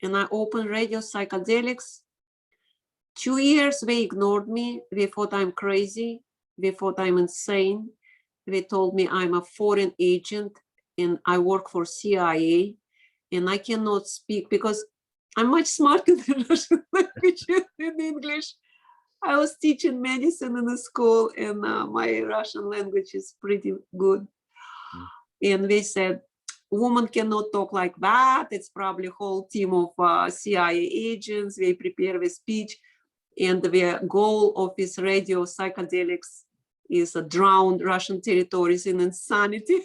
and I opened Radio Pscychedelix. 2 years, they ignored me. They thought I'm crazy. They thought I'm insane. They told me I'm a foreign agent and I work for CIA and I cannot speak because I'm much smarter than Russian language in English. I was teaching medicine in a school and my Russian language is pretty good. And they said, woman cannot talk like that. It's probably a whole team of CIA agents. They prepare the speech. And the goal of this Radio Pscychedelix is to drown Russian territories in insanity.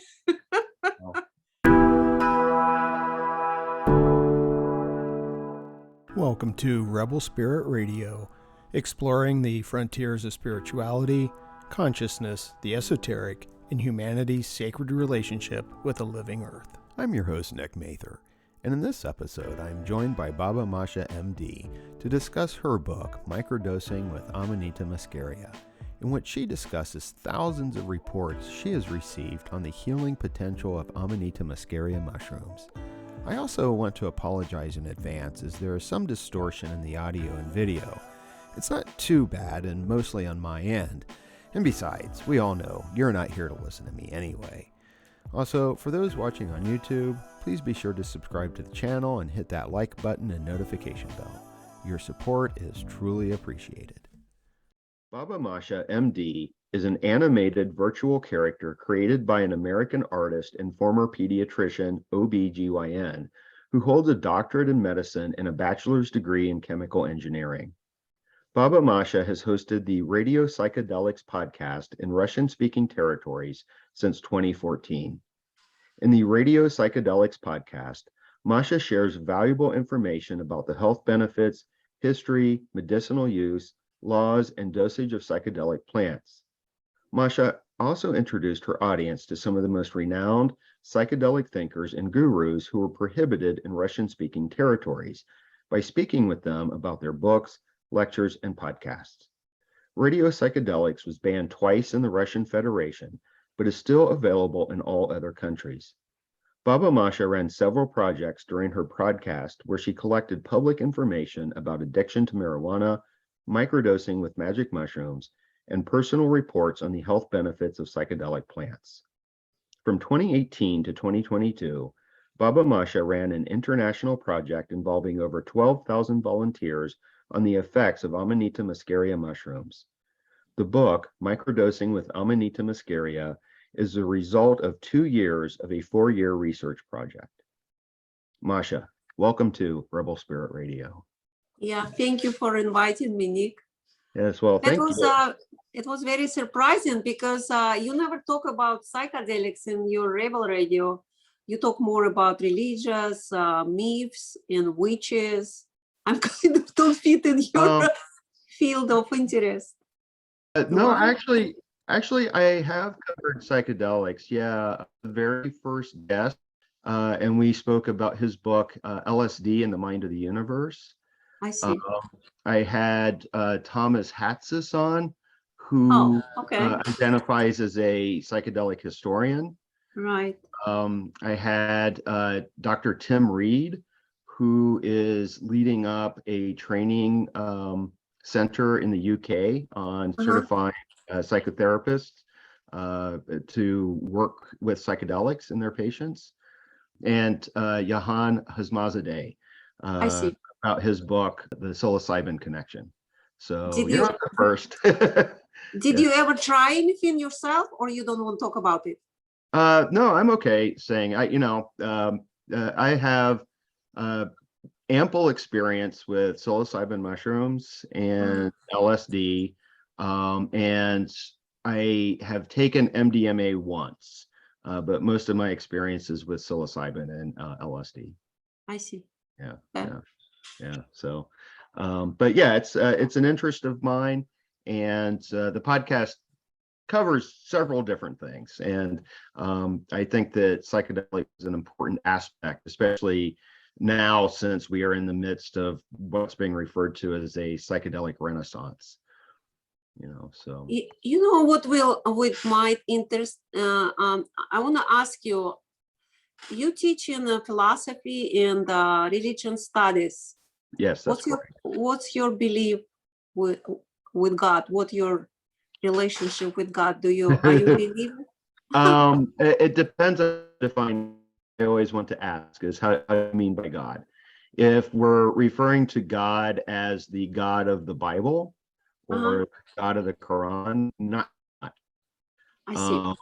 Welcome to Rebel Spirit Radio, exploring the frontiers of spirituality, consciousness, the esoteric, and humanity's sacred relationship with the living earth. I'm your host, Nick Mather, and in this episode, I'm joined by Baba Masha M.D. to discuss her book, Microdosing with Amanita Muscaria, in which she discusses thousands of reports she has received on the healing potential of Amanita Muscaria mushrooms. I also want to apologize in advance as there is some distortion in the audio and video. It's not too bad and mostly on my end. And besides, we all know you're not here to listen to me anyway. Also, for those watching on YouTube, please be sure to subscribe to the channel and hit that like button and notification bell. Your support is truly appreciated. Baba Masha M.D. is an animated virtual character created by an American artist and former pediatrician, OB/GYN, who holds a doctorate in medicine and a bachelor's degree in chemical engineering. Baba Masha has hosted the Radio Pscychedelix podcast in Russian-speaking territories since 2014. In the Radio Pscychedelix podcast, Masha shares valuable information about the health benefits, history, medicinal use, laws, and dosage of psychedelic plants. Masha also introduced her audience to some of the most renowned psychedelic thinkers and gurus who were prohibited in Russian-speaking territories by speaking with them about their books, lectures, and podcasts. Radio Pscychedelix was banned twice in the Russian Federation, but is still available in all other countries. Baba Masha ran several projects during her podcast where she collected public information about addiction to marijuana, microdosing with magic mushrooms, and personal reports on the health benefits of psychedelic plants. From 2018 to 2022, Baba Masha ran an international project involving over 12,000 volunteers on the effects of Amanita Muscaria mushrooms. The book, Microdosing with Amanita Muscaria, is the result of 2 years of a 4-year research project. Masha, welcome to Rebel Spirit Radio. Yeah, thank you for inviting me, Nick. Yes, well, thank you. It was very surprising because you never talk about psychedelics in your Rebel Radio. You talk more about religious myths and witches. I'm kind of don't fit in your field of interest. No, actually, I have covered psychedelics. Yeah, the very first guest, and we spoke about his book, LSD and the Mind of the Universe. I see. I had Thomas Hatsis on, who identifies as a psychedelic historian. Right. I had Dr. Tim Reed, who is leading up a training center in the UK on certifying psychotherapists to work with psychedelics in their patients. And Jahan Hazmazadeh about his book, The Psilocybin Connection. So you're not the first. Did you ever try anything yourself, or you don't want to talk about it? No, I'm okay saying I have ample experience with psilocybin mushrooms and LSD, and I have taken MDMA once, but most of my experience is with psilocybin and LSD. I see. Yeah. So, but yeah, it's an interest of mine, and the podcast covers several different things, and I think that psychedelics is an important aspect, especially now since we are in the midst of what's being referred to as a psychedelic renaissance. So what might interest. I want to ask you, you teach in philosophy and religion studies. Yes, that's correct. What's your belief with God? What your relationship with God? Are you believer? It depends on define. I always want to ask is how do you mean by God? If we're referring to God as the God of the Bible or God of the Quran, not. I see.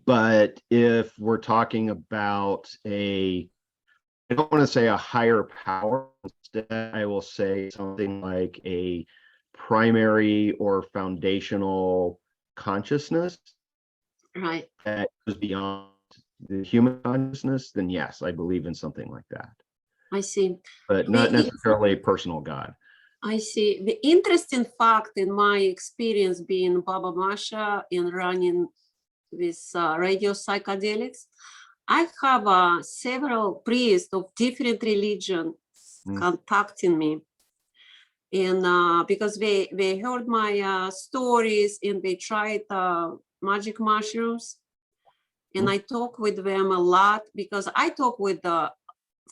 But if we're talking about I don't want to say a higher power, instead I will say something like a primary or foundational consciousness Right. that goes beyond the human consciousness, then yes, I believe in something like that. I see. But not necessarily a personal God. I see. The interesting fact in my experience being Baba Masha and running with Radio Pscychedelix, I have several priests of different religions contacting me. And because they heard my stories and they tried magic mushrooms. And I talk with them a lot because I talk with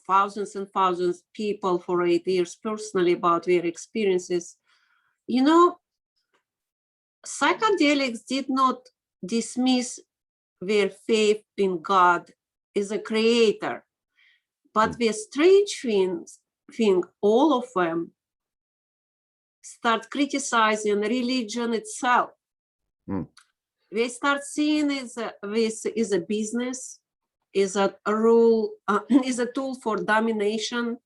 thousands and thousands of people for 8 years personally about their experiences. You know, psychedelics did not dismiss their faith in God as a creator, but the strange thing, all of them start criticizing religion itself. They start seeing this is a business, is a rule, is a tool for domination,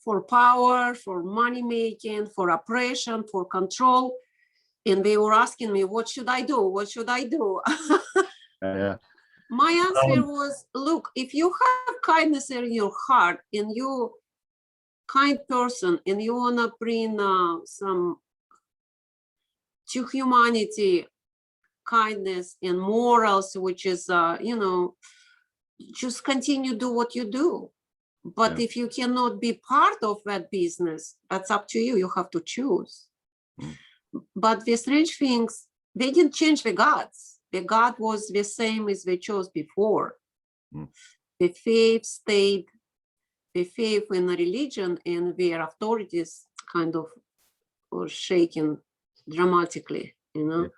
for power, for money making, for oppression, for control. And they were asking me, what should I do? What should I do? My answer was, look, if you have kindness in your heart and you kind person and you want to bring some to humanity, kindness and morals, which is, just continue do what you do. But if you cannot be part of that business, that's up to you. You have to choose. But the strange things, they didn't change the gods. The God was the same as they chose before. The faith stayed, the faith in the religion and their authorities kind of were shaken dramatically, you know?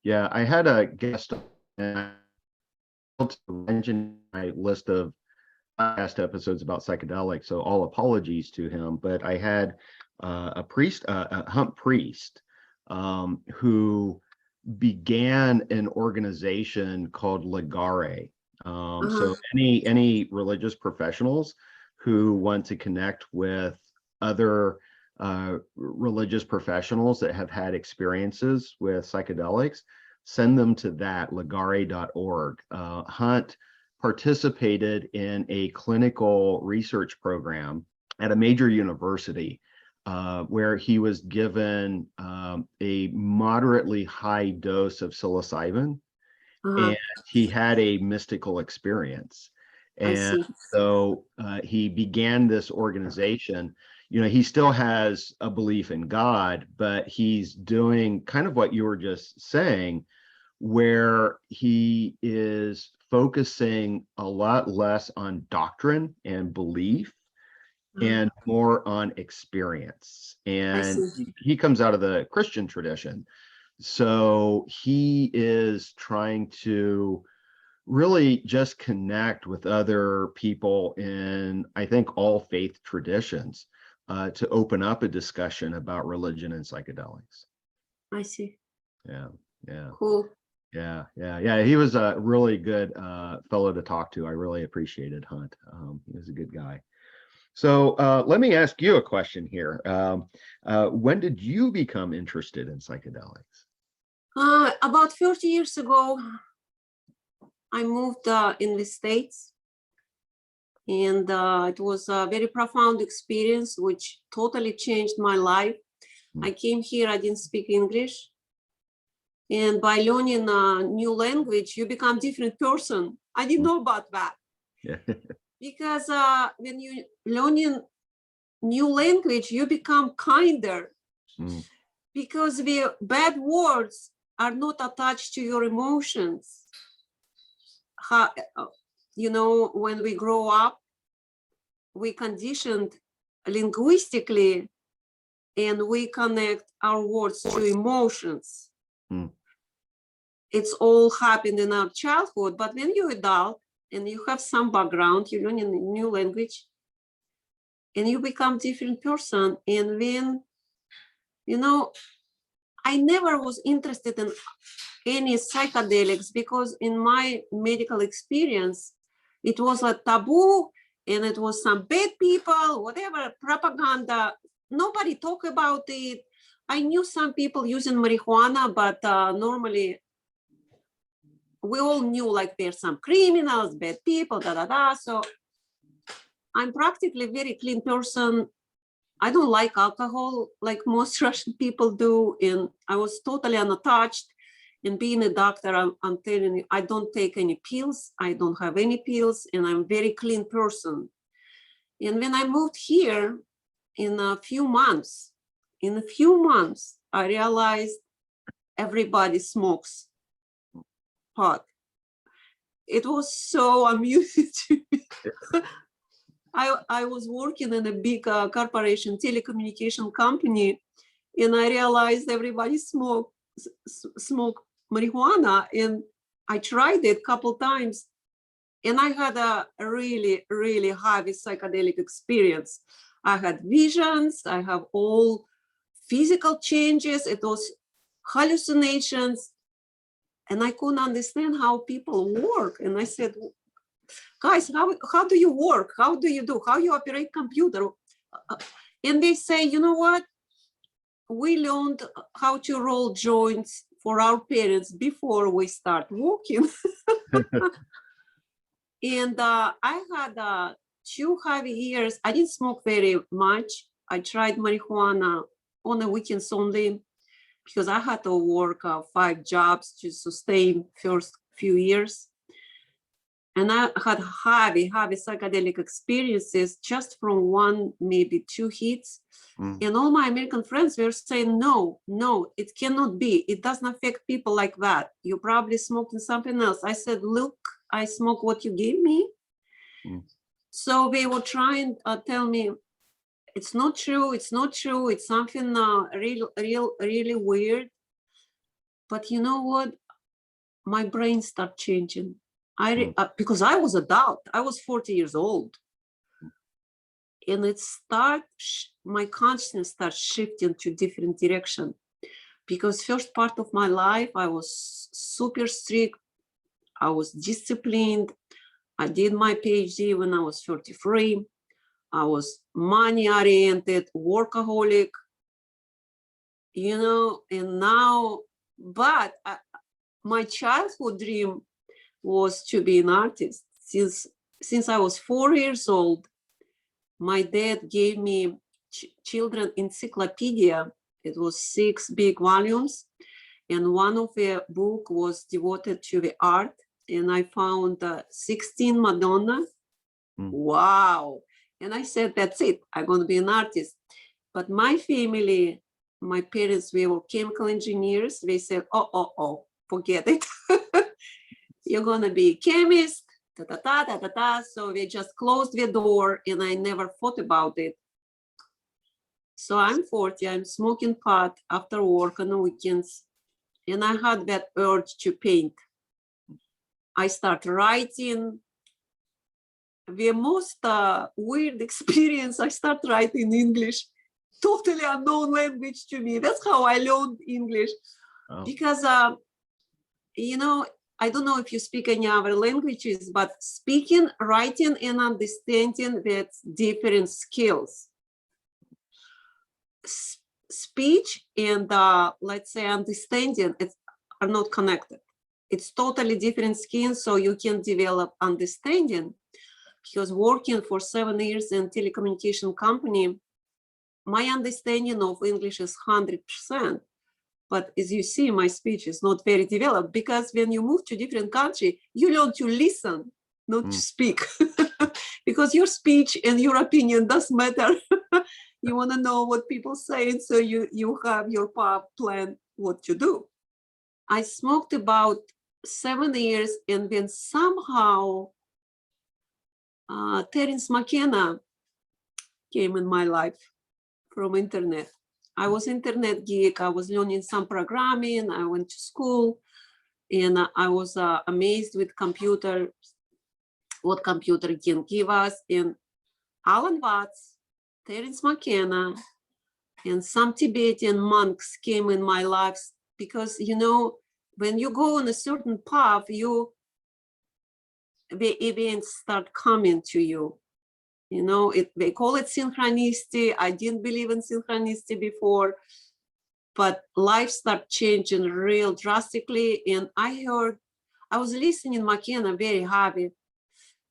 Yeah, I had a guest and I mentioned my list of past episodes about psychedelics, so all apologies to him, but I had a priest, a Hump priest, who began an organization called Ligare. So any religious professionals who want to connect with other religious professionals that have had experiences with psychedelics, send them to that, ligare.org. Hunt participated in a clinical research program at a major university where he was given a moderately high dose of psilocybin, and he had a mystical experience. And so he began this organization. You know, he still has a belief in God, but he's doing kind of what you were just saying, where he is focusing a lot less on doctrine and belief and more on experience. And he comes out of the Christian tradition. So he is trying to really just connect with other people in, I think, all faith traditions to open up a discussion about religion and psychedelics. I see. Yeah. Cool. Yeah. He was a really good fellow to talk to. I really appreciated Hunt. He was a good guy. So let me ask you a question here. When did you become interested in psychedelics? About 30 years ago, I moved in the States, and it was a very profound experience, which totally changed my life. I came here, I didn't speak English. And by learning a new language, you become a different person. I didn't know about that. Because when you learning new language, you become kinder. Because the bad words are not attached to your emotions. how, when we grow up, we conditioned linguistically, and we connect our words to emotions. It's all happened in our childhood, but when you're adult and you have some background, you learn a new language, and you become different person. And when, I never was interested in any psychedelics, because in my medical experience, it was a taboo, and it was some bad people, whatever, propaganda. Nobody talk about it. I knew some people using marijuana, but normally we all knew like there's some criminals, bad people, So I'm practically a very clean person. I don't like alcohol like most Russian people do. And I was totally unattached. And being a doctor, I'm telling you, I don't take any pills. I don't have any pills, and I'm a very clean person. And when I moved here, in a few months, I realized everybody smokes pot. It was so amusing to me. I was working in a big corporation, telecommunication company, and I realized everybody smoke marijuana, and I tried it a couple times, and I had a really, really heavy psychedelic experience. I had visions, I have all physical changes, it was hallucinations, and I couldn't understand how people work. And I said, guys, how do you work? How do you operate computer? And they say, you know what? We learned how to roll joints for our parents before we start walking. And I had 2 heavy years. I didn't smoke very much. I tried marijuana on the weekends only, because I had to work 5 jobs to sustain first few years. And I had heavy psychedelic experiences just from 1, maybe 2 hits. And all my American friends were saying, no, it cannot be. It doesn't affect people like that. You probably smoking something else. I said, look, I smoke what you gave me. So they were trying to tell me, it's not true. It's something really weird. But you know what? My brain started changing. Because I was adult, I was 40 years old. And my consciousness started shifting to different direction. Because first part of my life, I was super strict. I was disciplined. I did my PhD when I was 33. I was money-oriented, workaholic, and now, but my childhood dream was to be an artist. Since I was 4 years old, my dad gave me children encyclopedia. It was 6 big volumes, and one of the book was devoted to the art. And I found 16 Madonna. Wow. And I said, that's it. I'm going to be an artist. But my family, my parents, we were chemical engineers. They said, oh, forget it. You're going to be a chemist. So they just closed the door, and I never thought about it. So I'm 40. I'm smoking pot after work on the weekends. And I had that urge to paint. I start writing. The most weird experience, I start writing English, totally unknown language to me. That's how I learned English. Oh. Because, I don't know if you speak any other languages, but speaking, writing, and understanding, that's different skills. Speech and, let's say, understanding are not connected. It's totally different skills, so you can develop understanding. Because working for 7 years in telecommunication company, my understanding of English is 100%. But as you see, my speech is not very developed, because when you move to a different country, you learn to listen, not to speak. Because your speech and your opinion does matter. You want to know what people say, so you have your plan what to do. I smoked about 7 years, and then somehow Terence McKenna came in my life from internet. I was internet geek. I was learning some programming. I went to school, and I was amazed with computer, what computer can give us. And Alan Watts, Terence McKenna, and some Tibetan monks came in my life, because, you know, when you go on a certain path, the events start coming to you. You know, they call it synchronicity. I didn't believe in synchronicity before, but life started changing real drastically. And I was listening McKenna very happy,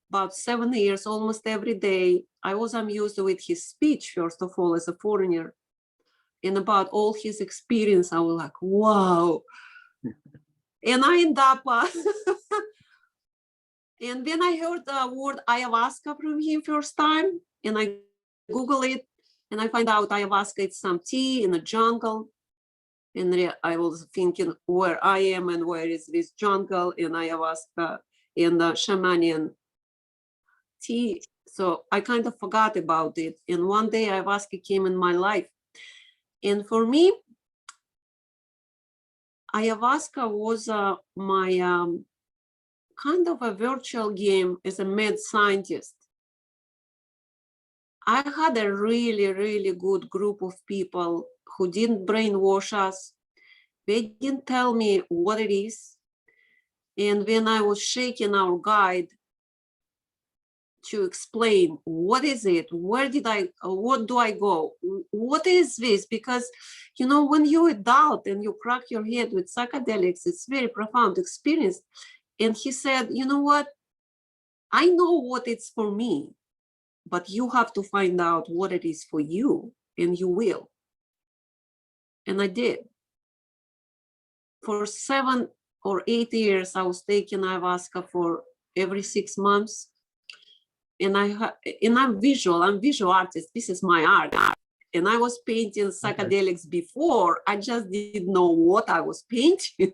about 7 years, almost every day. I was amused with his speech, first of all, as a foreigner, and about all his experience. I was like, wow. And I end up, and then I heard the word ayahuasca from him first time, and I Google it, and I find out ayahuasca, it's some tea in the jungle. And I was thinking where I am and where is this jungle, and ayahuasca and the shamanian tea. So I kind of forgot about it. And one day ayahuasca came in my life. And for me, ayahuasca was my kind of a virtual game as a mad scientist. I had a really, really good group of people who didn't brainwash us. They didn't tell me what it is. And when I was shaking our guide to explain what is it, what do I go, what is this? Because, you know, when you're adult and you crack your head with psychedelics, it's very profound experience. And he said, you know what? I know what it's for me, but you have to find out what it is for you, and you will. And I did. For 7 or 8 years, I was taking ayahuasca for every 6 months. And I'm visual artist. This is my art. And I was painting psychedelics before. I just didn't know what I was painting.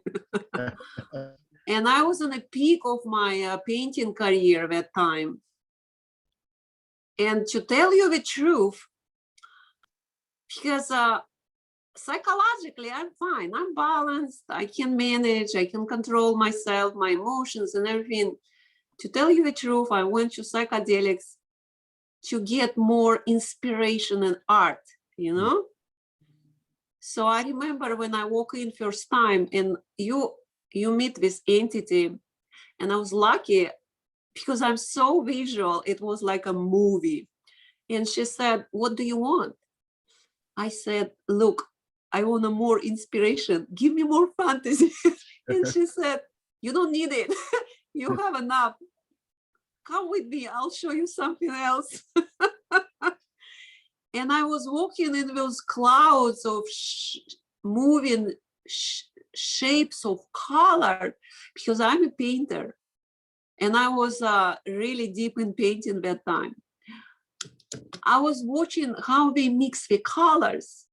And I was on the peak of my painting career at that time. And to tell you the truth, because psychologically, I'm fine. I'm balanced. I can manage. I can control myself, my emotions and everything. To tell you the truth, I went to psychedelics to get more inspiration in art, you know? So I remember when I walk in first time and you meet this entity, and I was lucky because I'm so visual. It was like a movie. And she said, what do you want? I said, look, I want a more inspiration. Give me more fantasy. And she said, you don't need it. You have enough. Come with me. I'll show you something else. And I was walking in those clouds of moving shapes of color, because I'm a painter. And I was really deep in painting that time. I was watching how they mix the colors.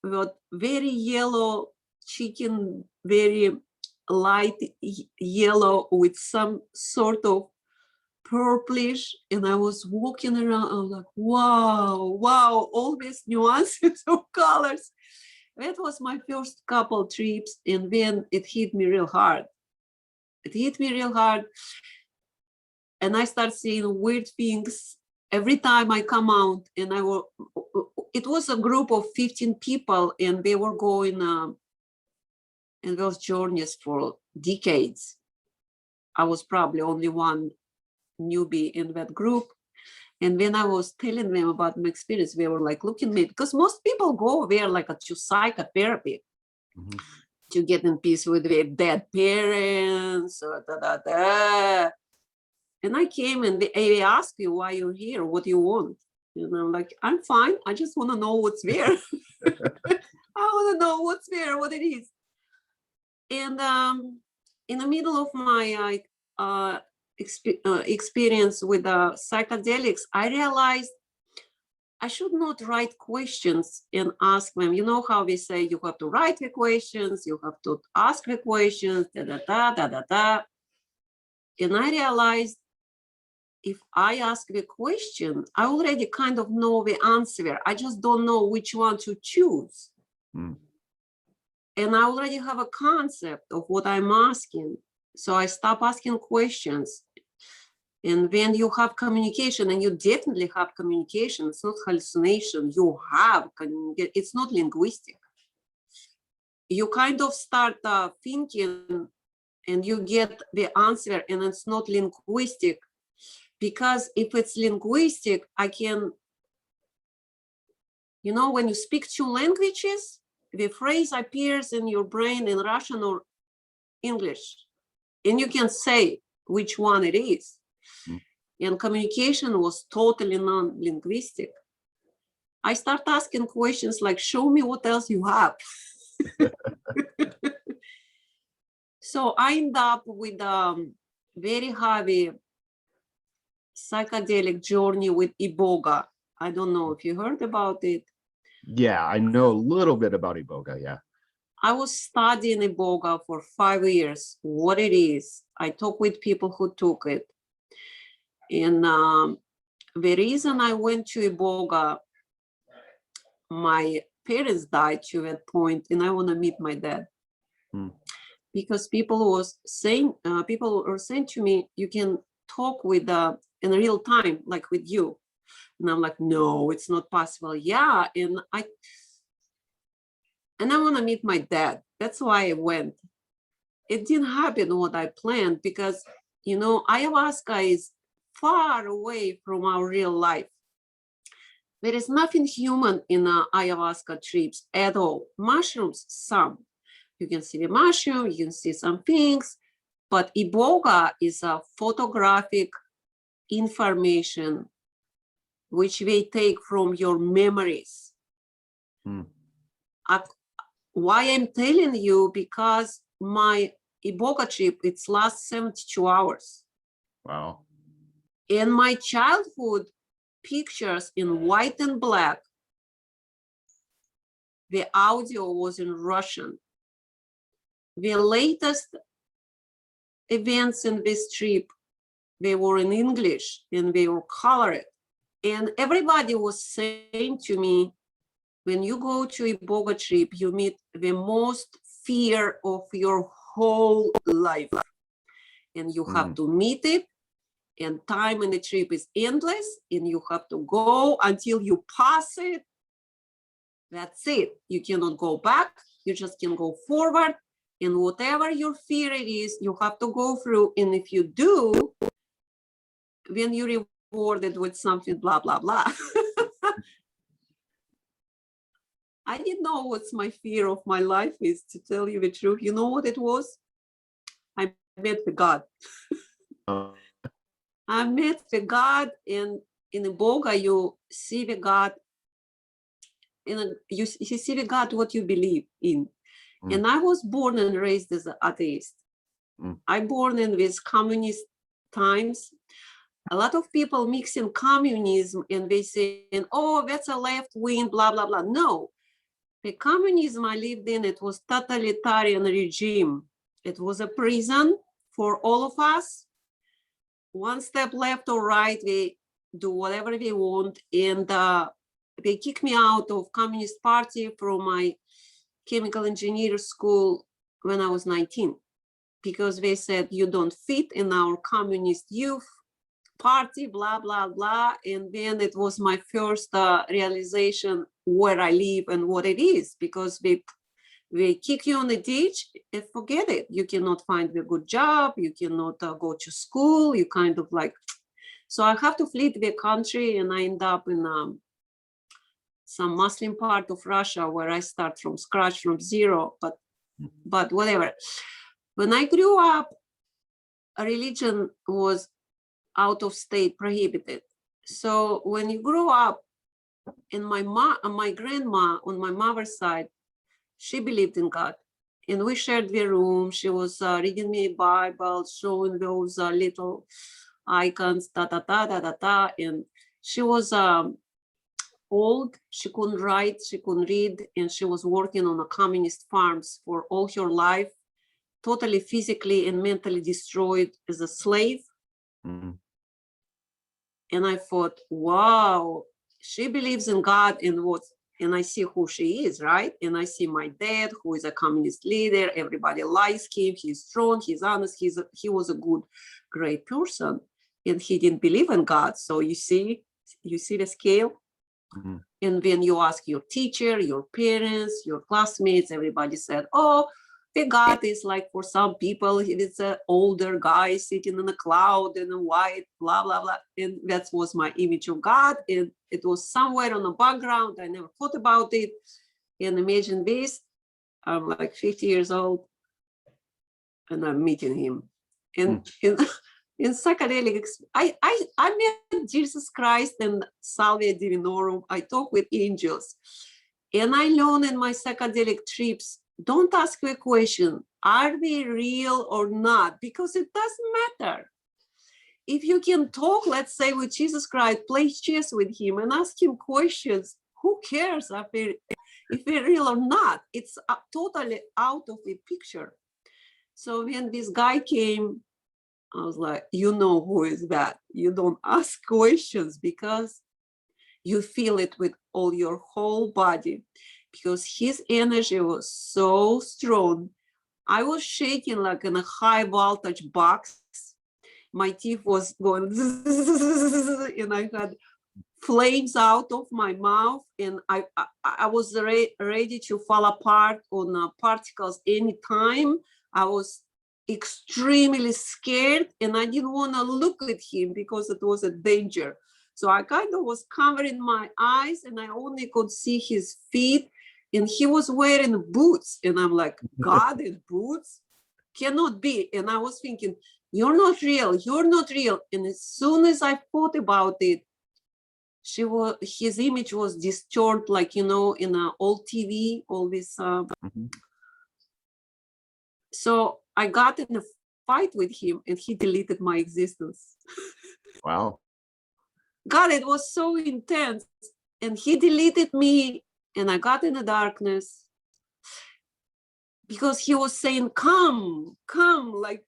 With very yellow chicken, very light yellow with some sort of purplish. And I was walking around, I was like, wow, all these nuances of colors. That was my first couple trips, and then it hit me real hard. And I started seeing weird things every time I come out. And it was a group of 15 people, and they were going in those journeys for decades. I was probably only one newbie in that group. And when I was telling them about my experience, they were like looking at me, because most people go there like to psychotherapy, to get in peace with their dead parents, or And I came and they ask you why you're here, what do you want? And I'm like, I'm fine. I just want to know what's there. I want to know what's there, what it is. And in the middle of my experience with psychedelics, I realized I should not write questions and ask them. You know how we say you have to write the questions, you have to ask the questions, da da da da da da. And I realized if I ask the question, I already kind of know the answer. I just don't know which one to choose. Mm. And I already have a concept of what I'm asking. So I stop asking questions. And when you have communication, and you definitely have communication, it's not hallucination, you have communication, it's not linguistic. You kind of start thinking and you get the answer, and it's not linguistic. Because if it's linguistic, I can, you know, when you speak two languages, the phrase appears in your brain in Russian or English, and you can say which one it is. Mm. And communication was totally non-linguistic. I start asking questions like, show me what else you have. So I end up with very heavy psychedelic journey with Iboga. I don't know if you heard about it. Yeah, I know a little bit about Iboga, yeah. I was studying Iboga for 5 years, what it is. I talk with people who took it. And the reason I went to Iboga, my parents died to that point, and I want to meet my dad. Because people were saying to me, you can talk with in real time, like with you. And I'm like, no, it's not possible. Yeah, and I want to meet my dad. That's why I went. It didn't happen what I planned because, you know, ayahuasca is far away from our real life. There is nothing human in ayahuasca trips at all. Mushrooms, some. You can see the mushroom, you can see some things, but Iboga is a photographic information which they take from your memories. Why I'm telling you, because my Iboga trip, it's lasts 72 hours. Wow. And my childhood pictures in white and black, the audio was in Russian. The latest events in this trip, they were in English and they were colored. And everybody was saying to me, when you go to a Iboga trip, you meet the most fear of your whole life. And you have to meet it. And time in the trip is endless. And you have to go until you pass it. That's it. You cannot go back. You just can go forward. And whatever your fear it is, you have to go through. And if you do, then you're rewarded with something, blah, blah, blah. I didn't know what's my fear of my life is, to tell you the truth. You know what it was? I met the God. I met the God, and in Iboga, you see the God, and you see the God what you believe in. And I was born and raised as an atheist. I born in these communist times. A lot of people mix in communism and they say, oh, that's a left wing, blah, blah, blah. No, the communism I lived in, it was totalitarian regime. It was a prison for all of us. One step left or right, they do whatever they want. And they kicked me out of Communist Party from my chemical engineer school when I was 19, because they said you don't fit in our communist youth party, blah, blah, blah. And then it was my first realization where I live and what it is, because they kick you on the ditch and forget it. You cannot find a good job. You cannot go to school. You kind of like, so I have to flee the country, and I end up in some Muslim part of Russia where I start from scratch, from zero, but whatever. When I grew up, a religion was out of state, prohibited. So when you grow up, and my grandma on my mother's side, she believed in God, and we shared the room. She was reading me a Bible, showing those little icons, and she was old. She couldn't write, she couldn't read, and she was working on a communist farms for all her life, totally physically and mentally destroyed as a slave. Mhm. And I thought, wow, she believes in God and I see who she is, right? And I see my dad, who is a communist leader. Everybody likes him. He's strong, he's honest, he was a good, great person. And he didn't believe in God. So you see the scale? Mhm. And when you ask your teacher, your parents, your classmates, everybody said, oh, the God is like for some people, it's an older guy sitting in a cloud in a white, blah, blah, blah. And that was my image of God. And it was somewhere on the background. I never thought about it. And imagine this, I'm like 50 years old and I'm meeting him. And in psychedelics, I met Jesus Christ and Salvia Divinorum. I talk with angels. And I learned in my psychedelic trips, don't ask me a question, are they real or not? Because it doesn't matter. If you can talk, let's say, with Jesus Christ, play chess with him and ask him questions, who cares if they're real or not? It's totally out of the picture. So when this guy came, I was like, you know who is that? You don't ask questions because you feel it with all your whole body, because his energy was so strong. I was shaking like in a high voltage box. My teeth was going and I had flames out of my mouth, and I was ready to fall apart on particles anytime. I was extremely scared and I didn't want to look at him because it was a danger. So I kind of was covering my eyes and I only could see his feet, and he was wearing boots. And I'm like, God in boots? Cannot be. And I was thinking, you're not real, you're not real. And as soon as I thought about it, his image was distorted, like, you know, in an old TV, all this. So I got in a fight with him and he deleted my existence. Wow. God, it was so intense. And he deleted me and I got in the darkness because he was saying, come. Like,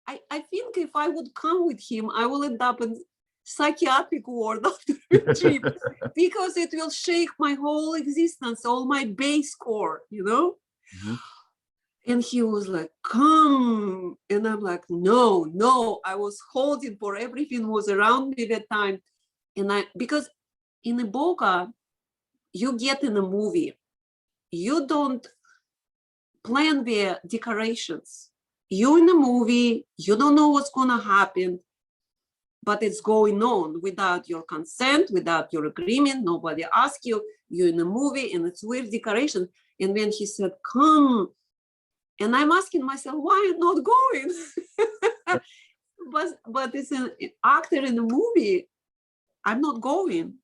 I think if I would come with him, I will end up in psychiatric ward after a trip because it will shake my whole existence, all my base core, you know? Mhm. And he was like, come. And I'm like, no. I was holding for everything was around me that time. And because in Iboga, you get in a movie, you don't plan the decorations. You in a movie, you don't know what's gonna happen, but it's going on without your consent, without your agreement. Nobody asks you. You're in a movie and it's weird decoration. And when he said, come, and I'm asking myself, why I'm not going? but it's an actor in the movie. I'm not going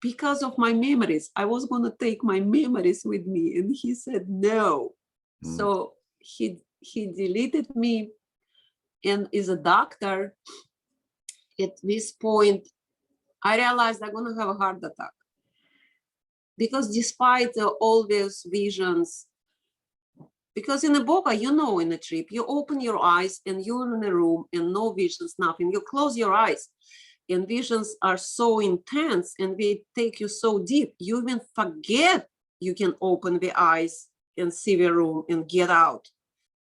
because of my memories. I was going to take my memories with me. And he said, no. So he deleted me. And as a doctor, at this point, I realized I'm going to have a heart attack. Because despite all these visions, because in Iboga, you know, in a trip, you open your eyes and you're in a room and no visions, nothing. You close your eyes and visions are so intense and they take you so deep. You even forget you can open the eyes and see the room and get out.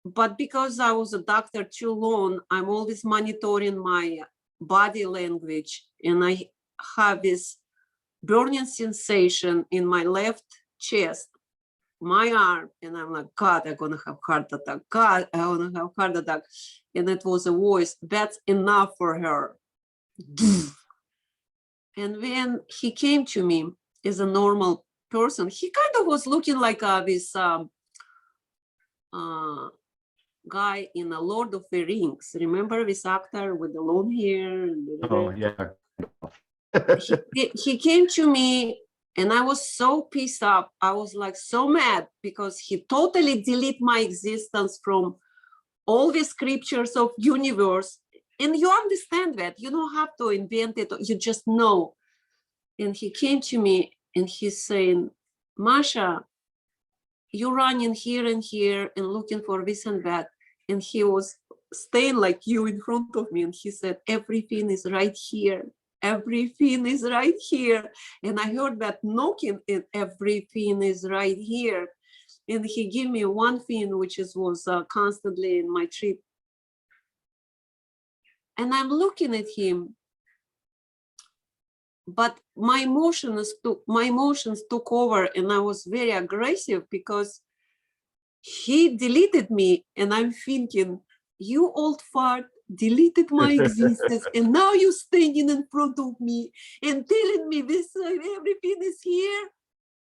But because I was a doctor too long, I'm always monitoring my body language, and I have this burning sensation in my left chest, my arm, and I'm like, God, I'm gonna have heart attack. God, I wanna have heart attack. And it was a voice, that's enough for her. And when he came to me as a normal person, he kind of was looking like this guy in a Lord of the Rings. Remember this actor with the long hair? Oh, yeah. He came to me and I was so pissed off. I was like so mad because he totally deleted my existence from all the scriptures of universe. And you understand that. You don't have to invent it. You just know. And he came to me and he's saying, Masha, you're running here and here and looking for this and that. And he was staying like you in front of me. And he said, everything is right here. Everything is right here. And I heard that knocking and everything is right here. And he gave me one thing, which was constantly in my trip. And I'm looking at him, but my emotions took over, and I was very aggressive because he deleted me. And I'm thinking, you old fart deleted my existence, and now you're standing in front of me and telling me this, everything is here.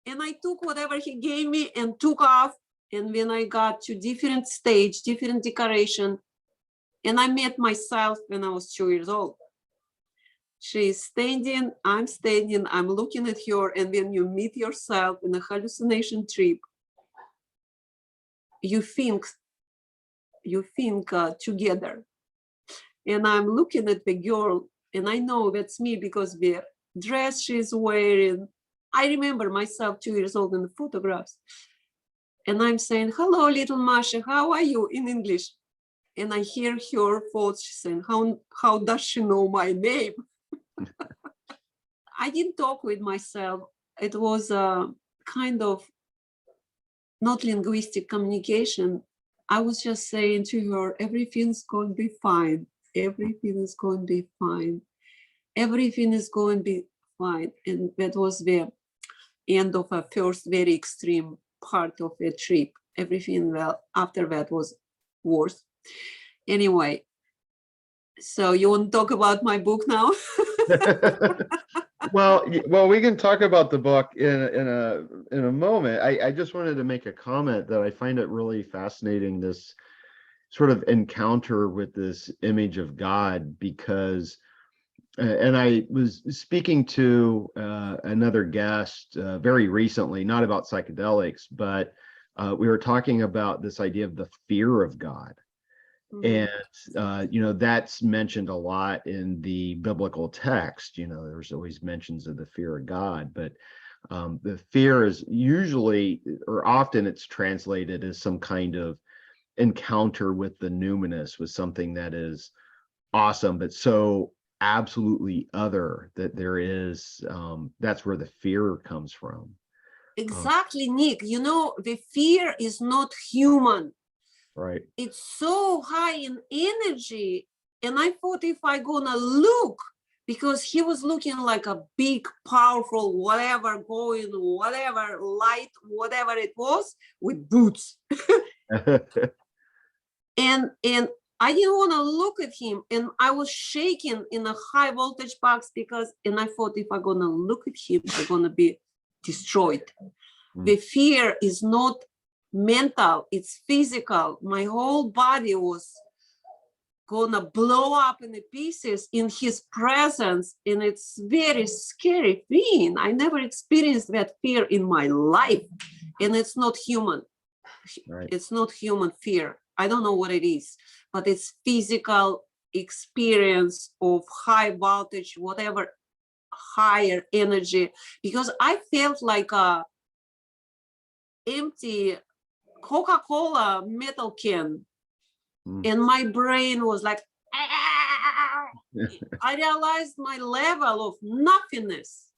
And I took whatever he gave me and took off. And when I got to different stage, different decoration, and I met myself when I was 2 years old. She's standing, I'm standing, I'm looking at her. And when you meet yourself in a hallucination trip, you think together. And I'm looking at the girl, and I know that's me because the dress she's wearing, I remember myself 2 years old in the photographs. And I'm saying, hello, little Masha, how are you, in English? And I hear her thoughts, she's saying, how does she know my name? I didn't talk with myself. It was a kind of not linguistic communication. I was just saying to her, everything's going to be fine. Everything is going to be fine. Everything is going to be fine. And that was the end of a first very extreme part of the trip. Everything well after that was worse. Anyway, so you want to talk about my book now? Well, we can talk about the book in a moment. I just wanted to make a comment that I find it really fascinating, this sort of encounter with this image of God, because, and I was speaking to another guest very recently, not about psychedelics, but we were talking about this idea of the fear of God. And, that's mentioned a lot in the biblical text. There's always mentions of the fear of God, but the fear is usually, or often it's translated as some kind of encounter with the numinous, with something that is awesome, but so absolutely other that there is, that's where the fear comes from. Exactly, Nick. The fear is not human. Right. It's so high in energy. And I thought if I gonna look, because he was looking like a big, powerful, whatever light, whatever it was, with boots. And I didn't want to look at him. And I was shaking in a high voltage box and I thought if I'm gonna look at him, I'm gonna be destroyed. The fear is not mental, it's physical. My whole body was gonna blow up in the pieces in his presence, and it's very scary thing. I never experienced that fear in my life, and it's not human. Right. It's not human fear. I don't know what it is, but it's physical experience of high voltage, whatever, higher energy, because I felt like a empty Coca-Cola metal can, and my brain was like, I realized my level of nothingness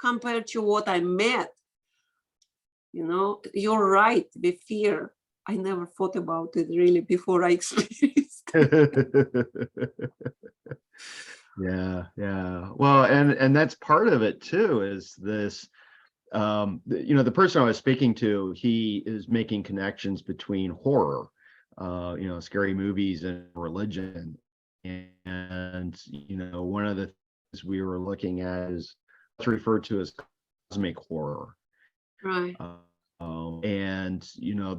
compared to what I met. You're right, the fear. I never thought about it really before I experienced it. Yeah. Well, and that's part of it too, is this, the person I was speaking to, he is making connections between horror, scary movies and religion. And, one of the things we were looking at is what's referred to as cosmic horror. Right. And,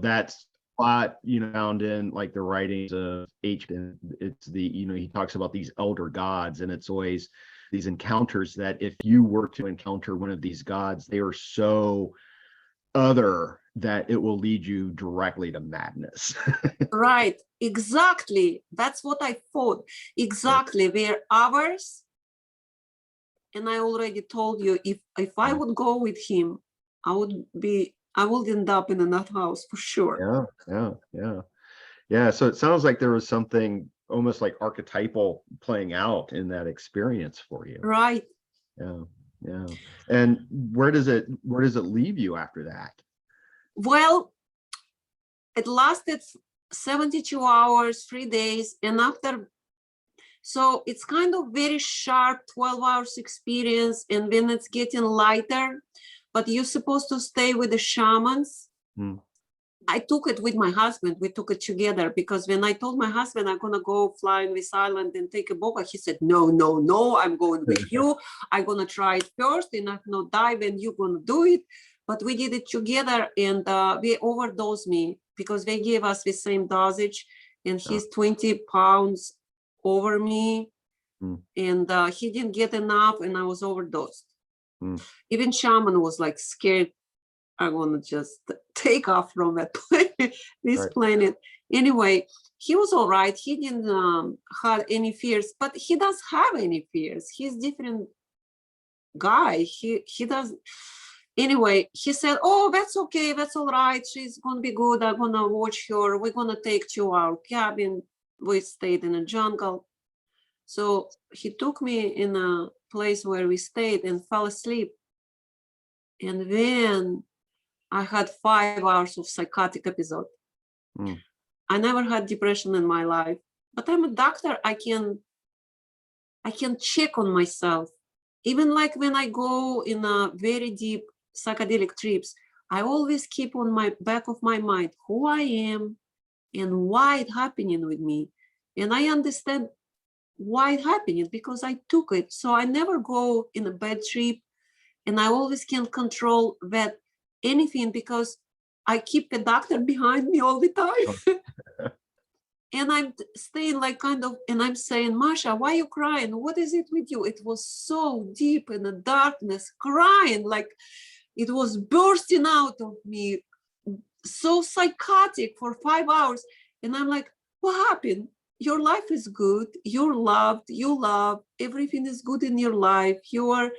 that's a lot, found in like the writings of H. It's the, he talks about these elder gods, and it's always these encounters that if you were to encounter one of these gods, they are so other that it will lead you directly to madness. Right, exactly. That's what I thought. Exactly. They're ours, And I already told you, if I would go with him, I would end up in a nut house for sure. Yeah. So it sounds like there was something almost like archetypal playing out in that experience for you. Right. Yeah. And where does it leave you after that? Well, it lasted 72 hours, 3 days. And after, so it's kind of very sharp 12 hours experience. And then it's getting lighter, but you're supposed to stay with the shamans. I took it with my husband. We took it together, because when I told my husband I'm gonna go fly in this island and take a boga, he said, no, I'm going with you. I'm gonna try it first, and I'm gonna dive, and you're gonna do it. But we did it together, and they overdosed me because they gave us the same dosage, and he's 20 pounds over me, and he didn't get enough, and I was overdosed. Even shaman was like scared I'm gonna just take off from that this planet. Anyway, he was all right. He didn't have any fears, but he does have any fears. He's different guy. He does. Anyway, he said, oh, that's okay. That's all right. She's gonna be good. I'm gonna watch her. We're gonna take to our cabin. We stayed in a jungle. So he took me in a place where we stayed and fell asleep. And then I had 5 hours of psychotic episode. I never had depression in my life, but I'm a doctor. I can check on myself. Even like when I go in a very deep psychedelic trips, I always keep on my back of my mind who I am and why it's happening with me. And I understand why it's happening because I took it. So I never go in a bad trip, and I always can control that anything because I keep a doctor behind me all the time. And I'm staying like kind of, and I'm saying, Masha, why are you crying? What is it with you? It was so deep in the darkness, crying, like it was bursting out of me, so psychotic for 5 hours. And I'm like, what happened? Your life is good. You're loved. You love. Everything is good in your life. You are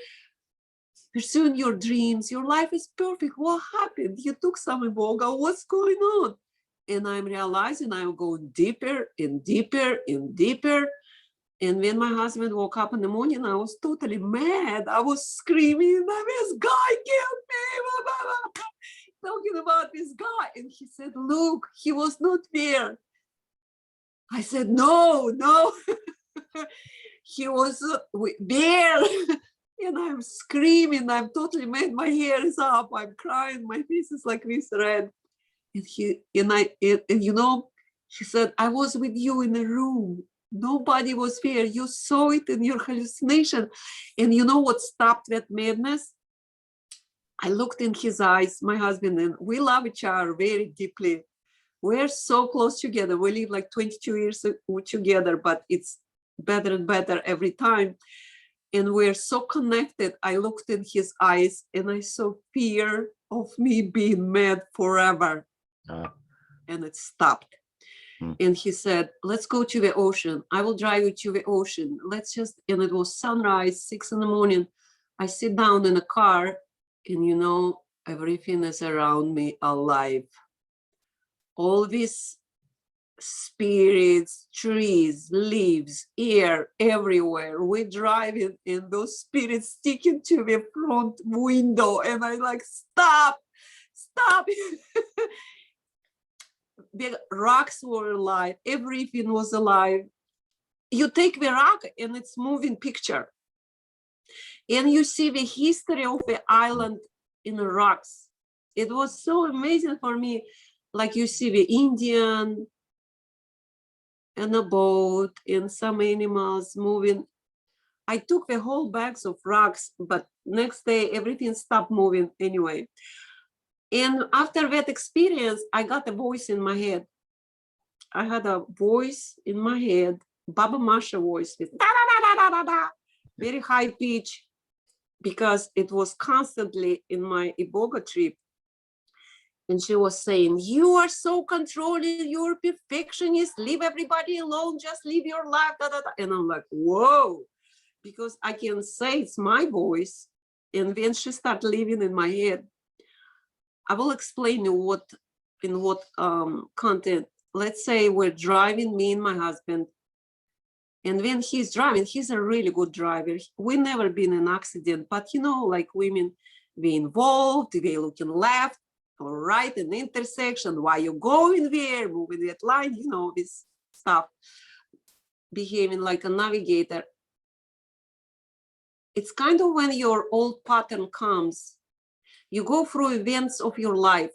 pursuing your dreams. Your life is perfect. What happened? You took some iboga. What's going on? And I'm realizing I'm going deeper and deeper and deeper. And when my husband woke up in the morning, I was totally mad. I was screaming, this guy killed me, talking about this guy. And he said, look, he was not there. I said, no. He was there. And I'm screaming. I'm totally mad. My hair is up. I'm crying. My face is like this red. And he said, I was with you in a room. Nobody was there. You saw it in your hallucination. And you know what stopped that madness? I looked in his eyes, my husband, and we love each other very deeply. We're so close together. We live like 22 years together, but it's better and better every time. And we're so connected. I looked in his eyes and I saw fear of me being mad forever. And it stopped. And he said, let's go to the ocean. I will drive you to the ocean. And it was sunrise, 6 a.m. I sit down in a car and everything is around me alive. All these spirits, trees, leaves, air, everywhere. We're driving and those spirits sticking to the front window. And I like, stop. The rocks were alive. Everything was alive. You take the rock and it's moving picture. And you see the history of the island in the rocks. It was so amazing for me. Like you see the Indian and a boat and some animals moving. I took the whole bags of rocks, but next day everything stopped moving anyway. And after that experience, I got a voice in my head. I had a voice in my head, Baba Masha voice with da, da, da, da, da, da, very high pitch, because it was constantly in my Iboga trip. And she was saying, you are so controlling, you're perfectionist, leave everybody alone, just live your life, da, da, da. And I'm like, whoa. because I can say it's my voice. And when she started living in my head, I will explain you what content. Let's say we're driving, me and my husband. And when he's driving, he's a really good driver. We never been in an accident, but you know, like women, we involved, we looking left or right in the intersection, why you going there, moving that line, you know, this stuff, behaving like a navigator. It's kind of when your old pattern comes, you go through events of your life,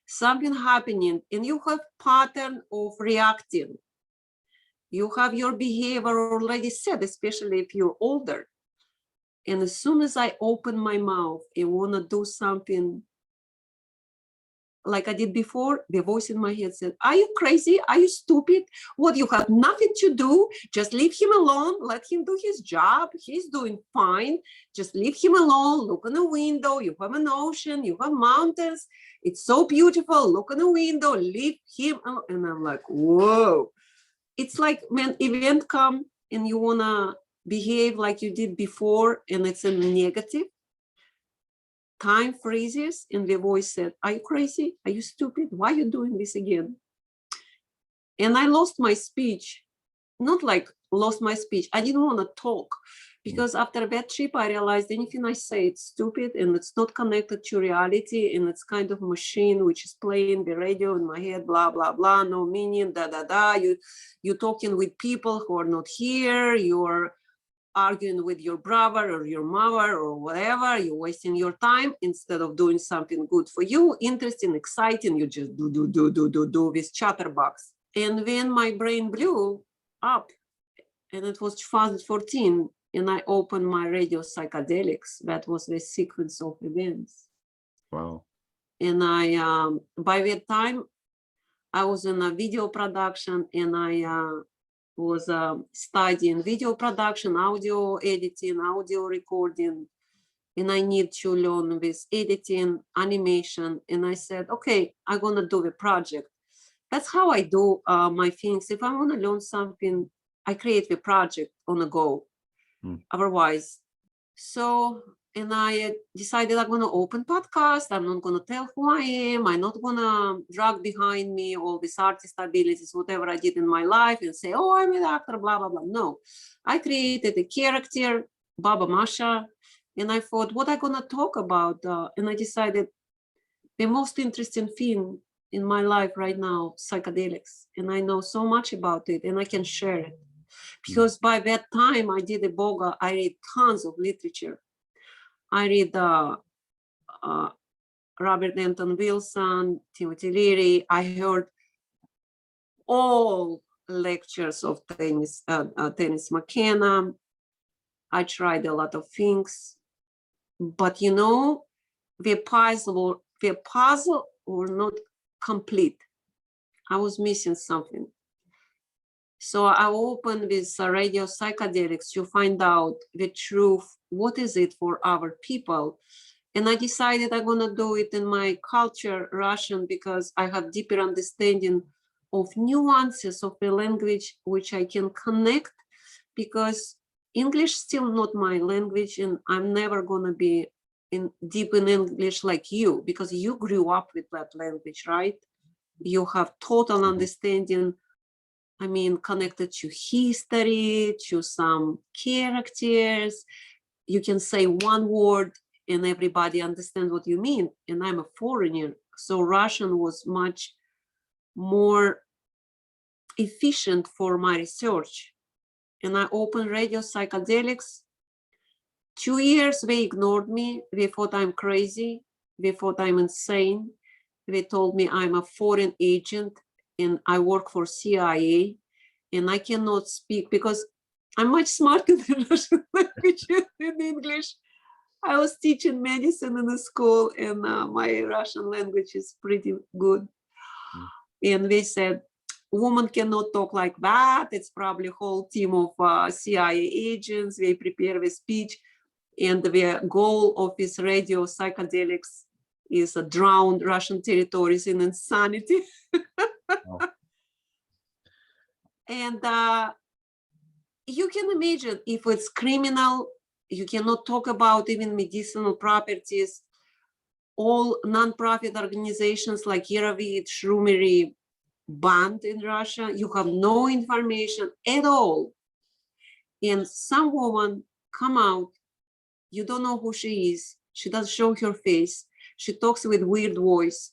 something happening, and you have pattern of reacting. You have your behavior already set, especially if you're older. And as soon as I open my mouth and want to do something like I did before, the voice in my head said, are you crazy? Are you stupid? What, you have nothing to do? Just leave him alone. Let him do his job. He's doing fine. Just leave him alone. Look in the window. You have an ocean. You have mountains. It's so beautiful. Look in the window. Leave him alone. And I'm like, whoa. It's like when event come and you want to behave like you did before and it's a negative, time freezes and the voice said, are you crazy? Are you stupid? Why are you doing this again? And I lost my speech. Not like lost my speech. I didn't want to talk because after that trip, I realized anything I say, it's stupid and it's not connected to reality. And it's kind of machine which is playing the radio in my head, blah, blah, blah, no meaning, da, da, da. You're talking with people who are not here. You're arguing with your brother or your mother or whatever. You're wasting your time instead of doing something good for you, interesting, exciting. You just do with chatterbox. And when my brain blew up, and it was 2014, and I opened my Radio Pscychedelix, that was the sequence of events. Wow. And I, by that time, I was in a video production, and I was studying video production, audio editing, audio recording, and I need to learn with editing, animation. And I said, okay, I'm gonna do the project. That's how I do my things. If I want to learn something, I create the project on the go. Otherwise, so, and I decided I'm gonna open podcast. I'm not gonna tell who I am. I'm not gonna drag behind me all these artist abilities, whatever I did in my life, and say, oh, I'm an actor, blah, blah, blah. No, I created a character, Baba Masha, and I thought, what I'm gonna talk about? And I decided the most interesting thing in my life right now, psychedelics. And I know so much about it and I can share it. Because by that time I did a boga, I read tons of literature. I read Robert Anton Wilson, Timothy Leary. I heard all lectures of Dennis McKenna. I tried a lot of things, but you know, the puzzle were not complete. I was missing something. So I opened with Radio Pscychedelix to find out the truth. What is it for our people? And I decided I'm gonna do it in my culture, Russian, because I have deeper understanding of nuances of the language which I can connect, because English still not my language, and I'm never gonna be deep in English like you, because you grew up with that language, right? You have total understanding, I mean, connected to history, to some characters. You can say one word and everybody understands what you mean. And I'm a foreigner, so Russian was much more efficient for my research. And I opened Radio Pscychedelix. 2 years they ignored me. They thought I'm crazy. They thought I'm insane. They told me I'm a foreign agent and I work for CIA and I cannot speak because I'm much smarter than Russian language in English. I was teaching medicine in a school and my Russian language is pretty good. And they said, woman cannot talk like that. It's probably a whole team of CIA agents. They prepare the speech. And the goal of this Radio Pscychedelix is drown Russian territories in insanity. Oh. And you can imagine if it's criminal, you cannot talk about even medicinal properties. All non-profit organizations like Yarovit, Shroomery, banned in Russia. You have no information at all. And some woman come out, you don't know who she is. She doesn't show her face. She talks with weird voice.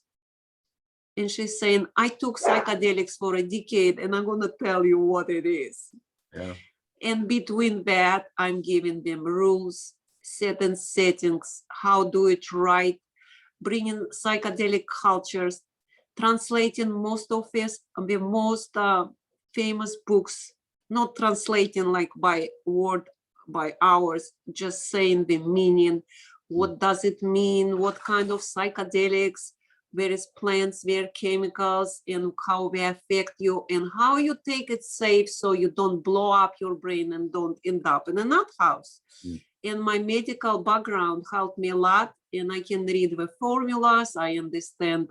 And she's saying, I took psychedelics for a decade and I'm gonna tell you what it is. Yeah. And between that, I'm giving them rules, certain settings, how do it right, bringing psychedelic cultures, translating most of this, the most famous books, not translating like by word, by hours, just saying the meaning, what does it mean, what kind of psychedelics, various plants, various chemicals, and how they affect you, and how you take it safe so you don't blow up your brain and don't end up in a nut house. And my medical background helped me a lot, and I can read the formulas, I understand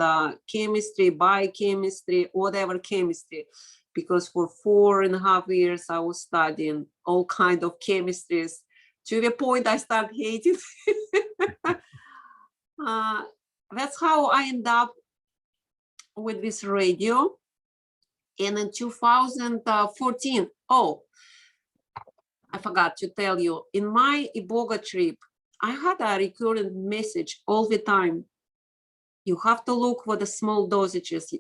chemistry, biochemistry, whatever chemistry, because for 4.5 years I was studying all kinds of chemistries to the point I started hating. That's how I end up with this radio. And in 2014, oh, I forgot to tell you, in my Iboga trip, I had a recurrent message all the time. You have to look for the small dosages.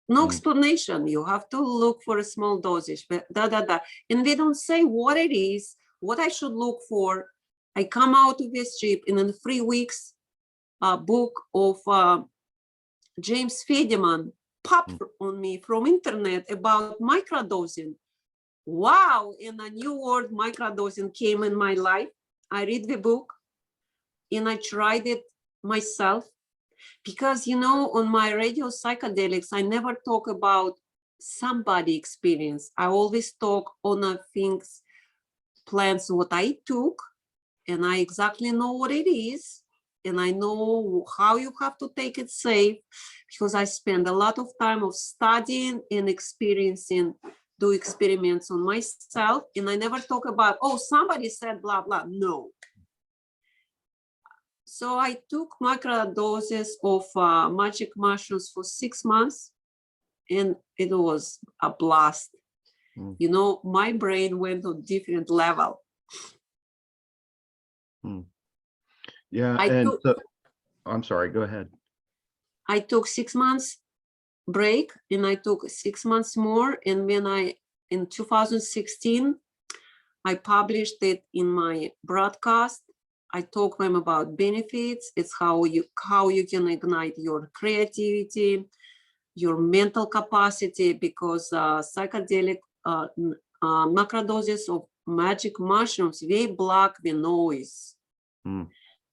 No explanation. You have to look for a small dosage. And they don't say what it is, what I should look for. I come out of this trip, and in 3 weeks, a book of James Fadiman popped on me from internet about microdosing. Wow, and a new word, microdosing, came in my life. I read the book and I tried it myself, because, you know, on my Radio Pscychedelix, I never talk about somebody experience. I always talk on things, plants, what I took, and I exactly know what it is. And I know how you have to take it safe, because I spend a lot of time of studying and experiencing, do experiments on myself. And I never talk about, oh, somebody said blah, blah. No. So I took microdoses of magic mushrooms for 6 months, and it was a blast. You know, my brain went to a different level. Yeah, I'm sorry, go ahead. I took 6 months break, and I took 6 months more. And when in 2016, I published it in my broadcast. I talk them about benefits. It's how you can ignite your creativity, your mental capacity, because psychedelic macrodoses of magic mushrooms, they block the noise.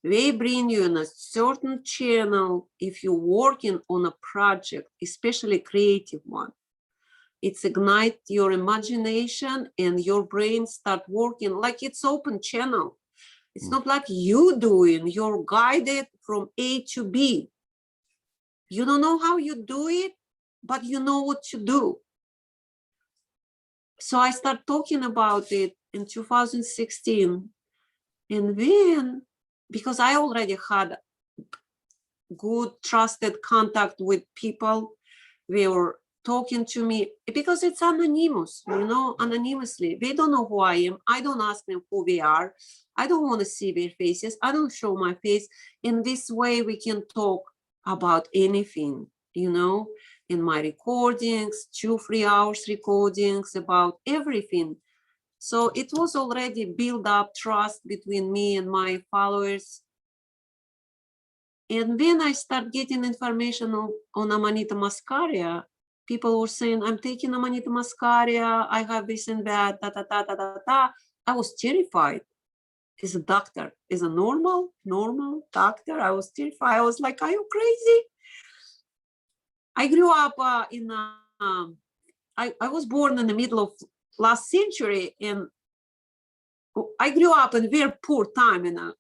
They bring you in a certain channel if you're working on a project, especially creative one. It's ignite your imagination, and your brain start working like it's open channel. It's not like you doing, you're guided from A to B. You don't know how you do it, but you know what to do. So I started talking about it in 2016. And then, because I already had good trusted contact with people, they were talking to me, because it's anonymous, you know, anonymously. They don't know who I am. I don't ask them who they are. I don't want to see their faces. I don't show my face. In this way, we can talk about anything, you know, in my recordings, 2-3 hours recordings about everything. So it was already built up trust between me and my followers. And then I start getting information on Amanita Muscaria. People were saying, I'm taking Amanita Muscaria, I have this and that, I was terrified. As a doctor, as a normal doctor, I was terrified. I was like, are you crazy? I grew up I was born in the middle of last century, and I grew up in a very poor time in a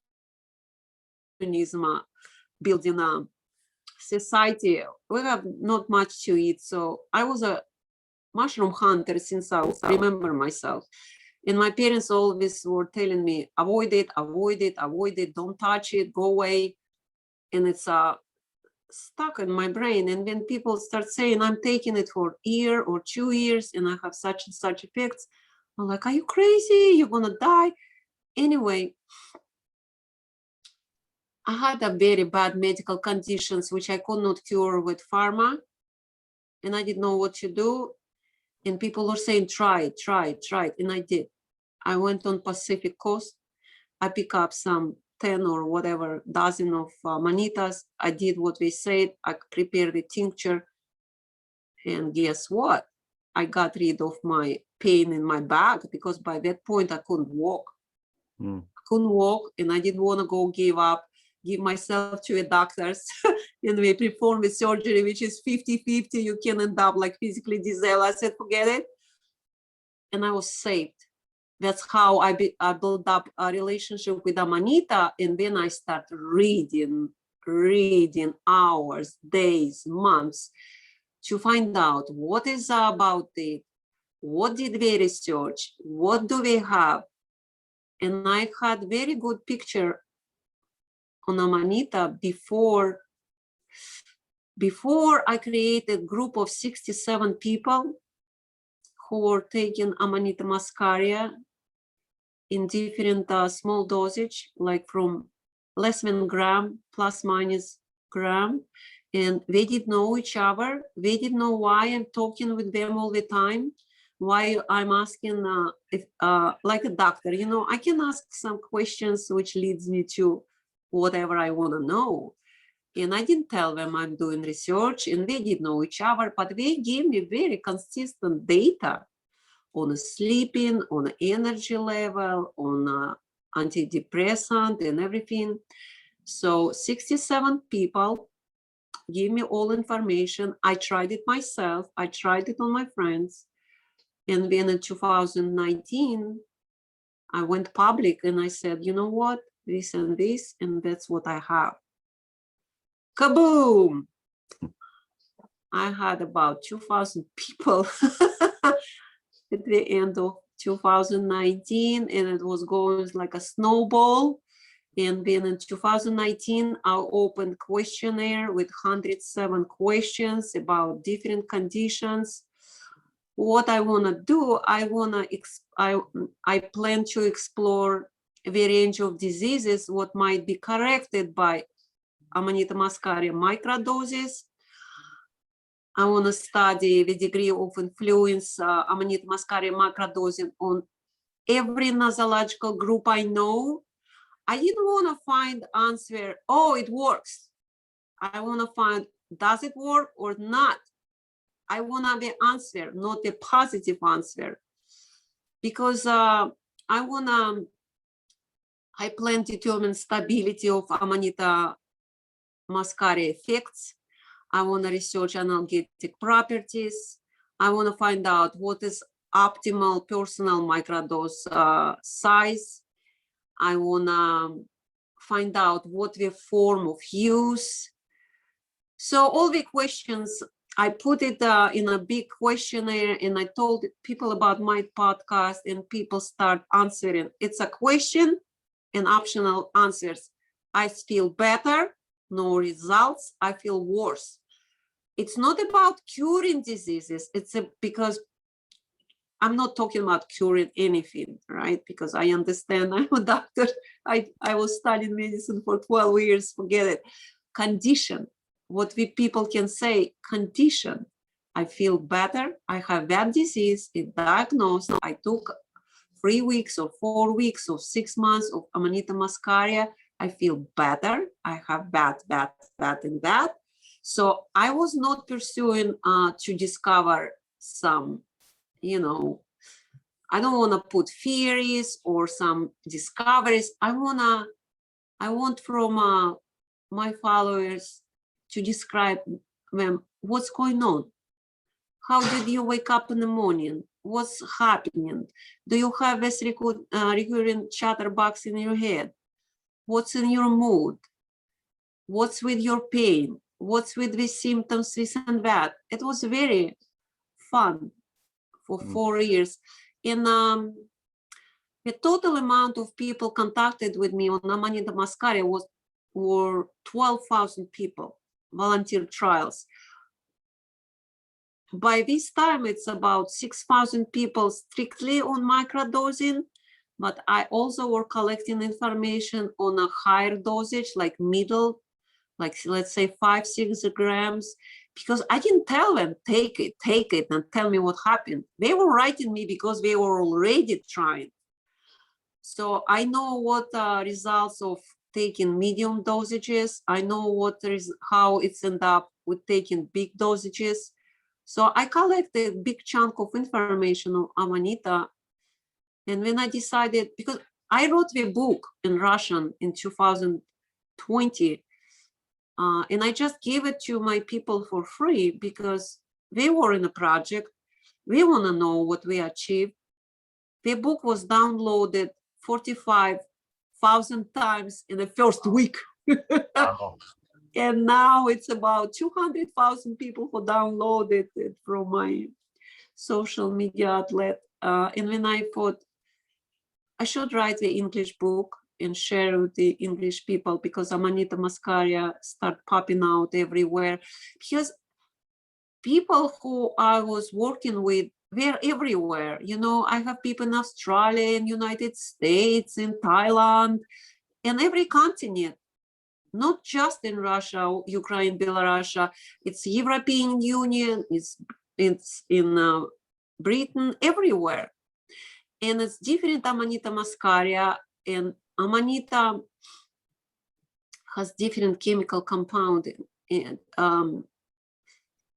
communism, building a society. We have not much to eat. So I was a mushroom hunter since I remember myself. And my parents always were telling me, avoid it, avoid it, avoid it, don't touch it, go away. And it's stuck in my brain. And when people start saying, I'm taking it for a year or 2 years and I have such and such effects, I'm like, are you crazy? You're gonna die. Anyway, I had a very bad medical conditions, which I could not cure with pharma. And I didn't know what to do. And people were saying, try it, try it, try it. And I did. I went on Pacific Coast. I picked up some 10 or whatever dozen of manitas. I did what they said. I prepared the tincture. And guess what? I got rid of my pain in my back because by that point I couldn't walk. I couldn't walk and I didn't want to go give myself to a doctors and we perform the surgery, which is 50-50. You can end up like physically disabled. I said, forget it. And I was saved. That's how I built up a relationship with Amanita. And then I started reading hours, days, months to find out what is about it, what did they research, what do they have. And I had very good picture on Amanita before I created a group of 67 people who were taking Amanita Muscaria in different small dosage, like from less than gram, plus minus gram. And they didn't know each other. They didn't know why I'm talking with them all the time, why I'm asking, like a doctor, you know, I can ask some questions which leads me to whatever I want to know. And I didn't tell them I'm doing research, and they didn't know each other, but they gave me very consistent data on sleeping, on energy level, on antidepressant and everything. So 67 people give me all information. I tried it myself. I tried it on my friends. And then in 2019, I went public and I said, you know what, this and this, and that's what I have. Kaboom! I had about 2,000 people at the end of 2019, and it was going like a snowball. And then in 2019, I opened questionnaire with 107 questions about different conditions. What I want to do, I plan to explore a range of diseases what might be corrected by Amanita Muscaria microdoses. I want to study the degree of influence Amanita Muscaria microdosing on every nosological group I know. I didn't want to find answer, oh, it works. I want to find, does it work or not? I want the answer, not a positive answer. Because I plan to determine stability of Amanita Muscaria effects. I want to research analgesic properties. I want to find out what is optimal personal microdose size. I want to find out what the form of use. So all the questions, I put it in a big questionnaire and I told people about my podcast and people start answering. It's a question and optional answers. I feel better, no results, I feel worse. It's not about curing diseases. It's because I'm not talking about curing anything, right? Because I understand, I'm a doctor. I was studying medicine for 12 years, forget it. Condition, what we people can say, condition. I feel better, I have that disease, it diagnosed, I took 3 weeks or 4 weeks or 6 months of Amanita Muscaria, I feel better, I have that, and that. So I was not pursuing to discover some, you know, I don't want to put theories or some discoveries. I want from my followers to describe them what's going on. How did you wake up in the morning? What's happening? Do you have this recurring chatterbox in your head? What's in your mood? What's with your pain? What's with the symptoms, this and that? It was very fun for 4 years. And The total amount of people contacted with me on Amanita Muscaria were 12,000 people, volunteer trials. By this time, it's about 6,000 people strictly on microdosing, but I also were collecting information on a higher dosage, like middle, like let's say 5-6 grams, because I didn't tell them, take it, and tell me what happened. They were writing me because they were already trying. So I know what results of taking medium dosages. I know what how it's end up with taking big dosages. So I collected a big chunk of information on Amanita. And when I decided, because I wrote the book in Russian in 2020, and I just gave it to my people for free because they were in a project. We want to know what we achieved. The book was downloaded 45,000 times in the first week. Wow. And now it's about 200,000 people who downloaded it from my social media outlet. And when I thought I should write the English book and share with the English people, because Amanita Muscaria start popping out everywhere, because people who I was working with, they're everywhere. You know, I have people in Australia, in United States, in Thailand, and every continent. Not just in Russia, Ukraine, Belarus, it's European Union, it's in Britain, everywhere. And it's different Amanita Muscaria, and Amanita has different chemical compounding, and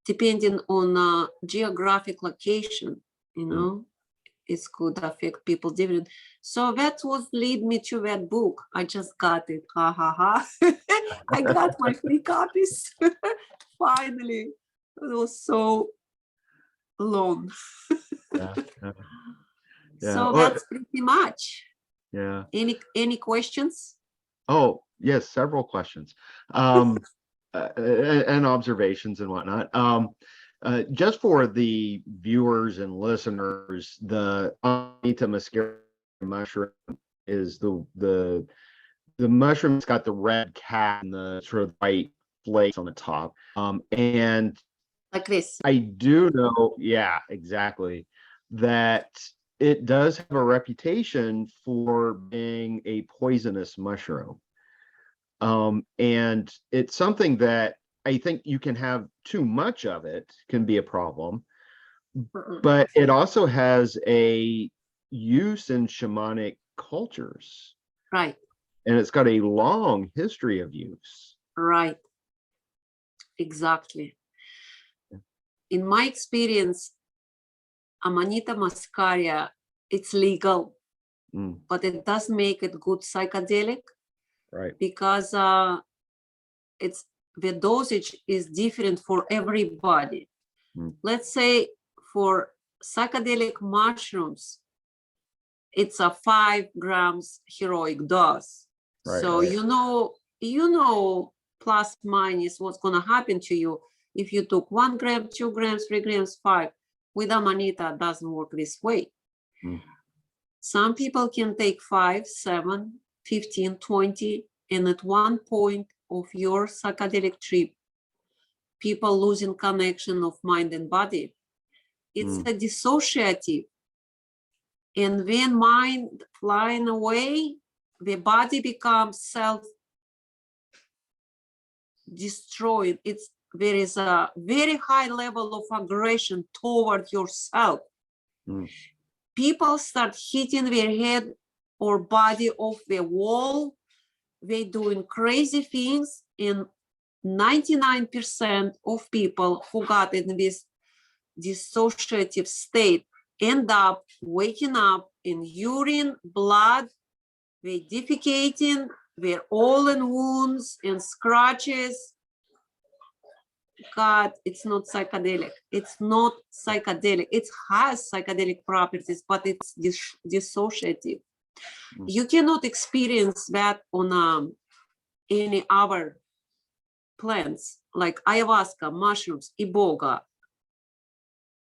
depending on geographic location, you know, it could affect people different. So that was lead me to that book. I just got it. Ha ha ha. I got my free copies. Finally. It was so long. Yeah. So Well, that's pretty much. yeah. Any questions? Oh, yes, several questions. And observations and whatnot. Just for the viewers and listeners, the Amanita Muscaria mushroom is the mushroom that's got the red cap and the sort of white flakes on the top. And Like this. I do know, yeah, exactly, that it does have a reputation for being a poisonous mushroom. And it's something that I think you can have too much of it can be a problem, but it also has a use in shamanic cultures. Right. And it's got a long history of use. Right. Exactly. In my experience, Amanita Muscaria, it's legal, but it does make it good psychedelic. Right. Because the dosage is different for everybody. Let's say for psychedelic mushrooms, it's a 5 grams heroic dose. Right, so right. you know plus minus what's going to happen to you if you took 1 gram, 2 grams, 3 grams, 5. With Amanita, it doesn't work this way. Some people can take 5, 7, 15, 20, and at one point of your psychedelic trip, people losing connection of mind and body. It's a dissociative. And when mind flying away, the body becomes self-destroyed. There is a very high level of aggression toward yourself. People start hitting their head or body off the wall. They're doing crazy things, and 99% of people who got in this dissociative state end up waking up in urine, blood, they're defecating, they're all in wounds and scratches. God, it's not psychedelic. It's not psychedelic. It has psychedelic properties, but it's dissociative. You cannot experience that on any other plants like ayahuasca, mushrooms, iboga.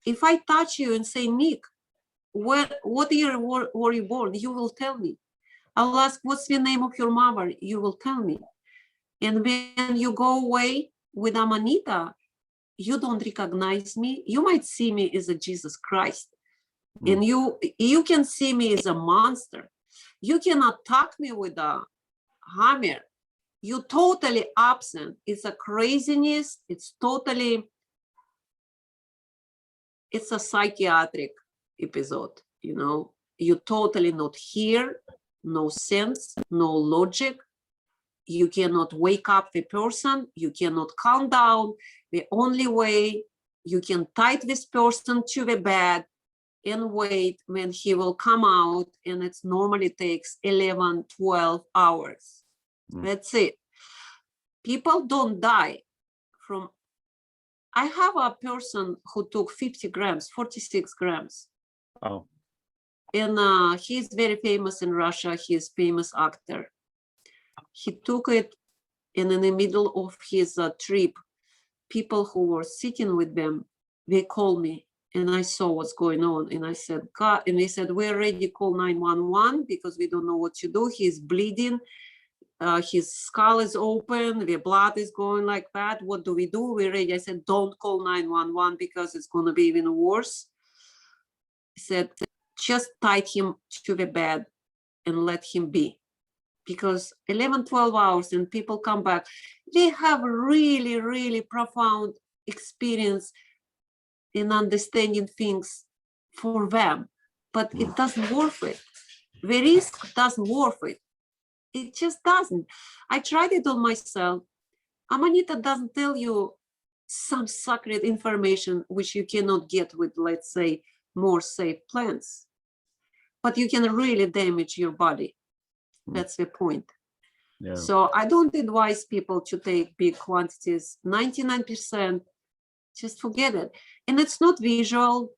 If I touch you and say, Nick, what year were you born? You will tell me. I'll ask, what's the name of your mother? You will tell me. And when you go away with Amanita, you don't recognize me. You might see me as a Jesus Christ. And you can see me as a monster. You can attack me with a hammer. You're totally absent. It's a craziness. It's a psychiatric episode, you know. You're totally not here, no sense, no logic. You cannot wake up the person. You cannot calm down. The only way you can tie this person to the bed and wait when he will come out, and it normally takes 11, 12 hours. That's it. People don't die from. I have a person who took 50 grams, 46 grams. Oh. And he's very famous in Russia. He's a famous actor. He took it, and in the middle of his trip, people who were sitting with them, they called me, and I saw what's going on. And I said, God, and they said, we already call 911 because we don't know what to do. He's bleeding. His skull is open. The blood is going like that. What do we do? We're ready. I said, don't call 911 because it's going to be even worse. He said, just tie him to the bed and let him be. Because 11, 12 hours and people come back, they have really, really profound experience in understanding things for them, but it doesn't worth it. The risk doesn't worth it. It just doesn't. I tried it on myself. Amanita doesn't tell you some sacred information which you cannot get with, let's say, more safe plants, but you can really damage your body. That's the point. Yeah. So I don't advise people to take big quantities. 99%, just forget it. And it's not visual.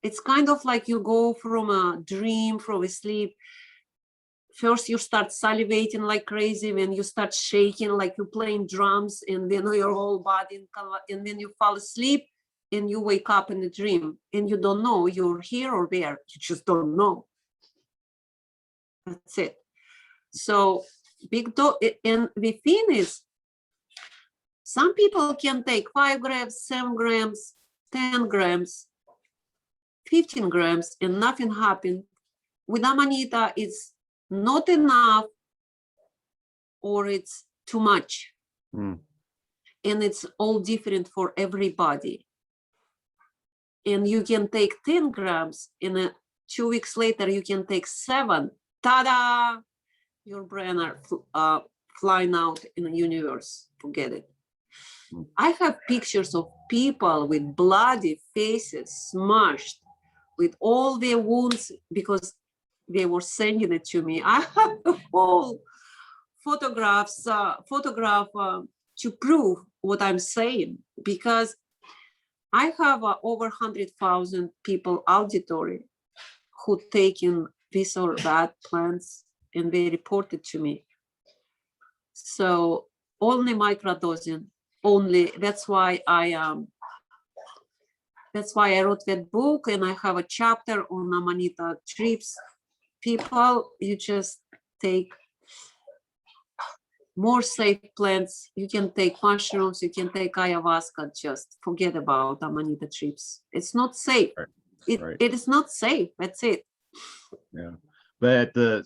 It's kind of like you go from a dream, from a sleep. First, you start salivating like crazy, when you start shaking like you're playing drums, and then your whole body, and then you fall asleep and you wake up in a dream and you don't know you're here or there. You just don't know. That's it. So and the thing is, some people can take 5 grams, 7 grams, 10 grams, 15 grams, and nothing happened. With Amanita, it's not enough or it's too much. And it's all different for everybody. And you can take 10 grams, and 2 weeks later, you can take 7. Ta-da! Your brain are flying out in the universe. Forget it. I have pictures of people with bloody faces, smashed, with all their wounds, because they were sending it to me. I have the whole photograph to prove what I'm saying, because I have over 100,000 people auditory who taken this or that plants, and they reported to me. So only microdosing, only. That's why I wrote that book, and I have a chapter on Amanita trips. People, you just take more safe plants. You can take mushrooms, you can take ayahuasca. Just forget about Amanita trips. It's not safe. It is not safe. That's it. Yeah. But the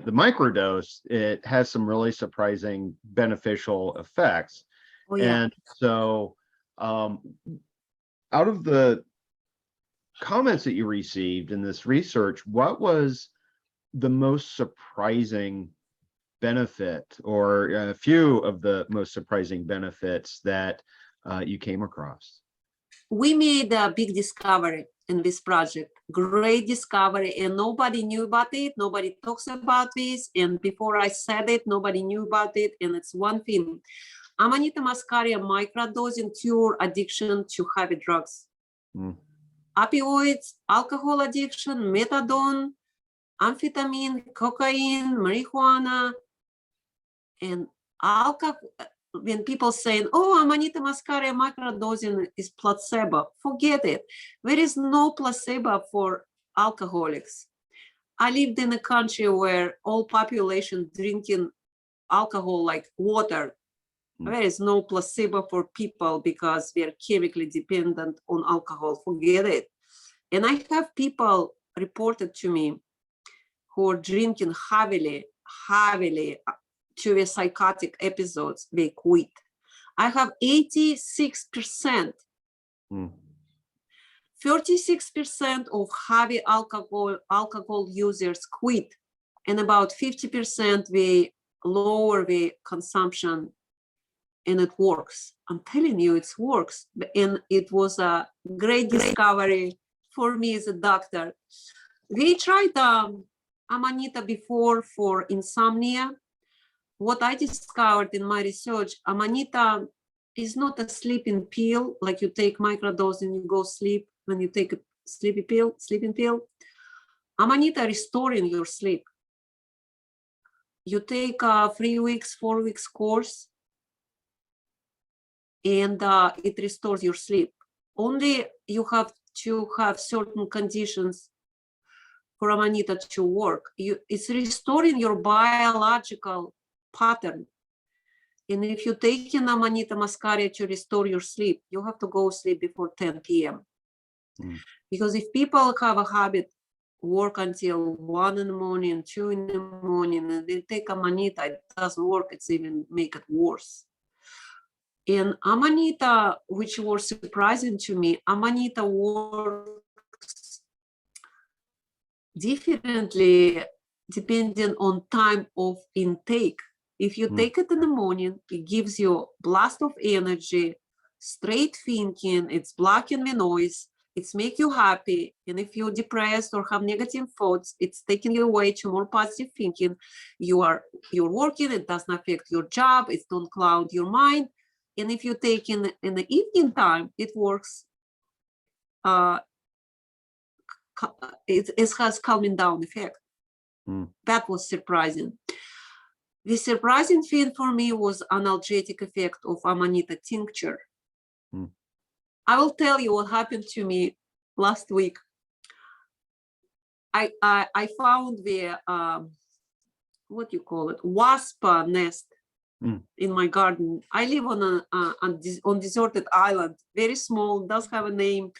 microdose, it has some really surprising beneficial effects. Oh, yeah. And so out of the comments that you received in this research, what was the most surprising benefit, or a few of the most surprising benefits that you came across? We made a big discovery in this project, great discovery, and nobody knew about it. Nobody talks about this. And before I said it, nobody knew about it. And it's one thing: Amanita Muscaria microdosing cure addiction to heavy drugs, opioids, alcohol addiction, methadone, amphetamine, cocaine, marijuana, and alcohol. When people saying, oh, Amanita Muscaria microdosing is placebo, forget it. There is no placebo for alcoholics. I lived in a country where all population drinking alcohol like water. There is no placebo for people because we are chemically dependent on alcohol. Forget it. And I have people reported to me who are drinking heavily to the psychotic episodes. They quit. I have 86%. 36% of heavy alcohol users quit, and about 50% they lower the consumption, and it works. I'm telling you, it works. And it was a great discovery for me as a doctor. We tried Amanita before for insomnia. What I discovered in my research, Amanita is not a sleeping pill, like you take microdose and you go sleep when you take a sleeping pill. Amanita restoring your sleep. You take a 3 weeks, 4 weeks course, and it restores your sleep. Only you have to have certain conditions for Amanita to work. It's restoring your biological pattern. And if you take in Amanita Muscaria to restore your sleep, you have to go sleep before 10 p.m. Because if people have a habit, work until 1 in the morning, 2 in the morning, and they take Amanita, it doesn't work. It's even make it worse. And Amanita, which was surprising to me, Amanita works differently depending on time of intake. If you take it in the morning, it gives you a blast of energy, straight thinking, it's blocking the noise, it's make you happy. And if you're depressed or have negative thoughts, it's taking you away to more positive thinking. You're working, it doesn't affect your job, it don't cloud your mind. And if you take in the evening time, it works. It has calming down effect. That was surprising. The surprising thing for me was analgesic effect of Amanita tincture. I will tell you what happened to me last week. I found the what you call it, wasp nest in my garden. I live on deserted island, very small, does have a name.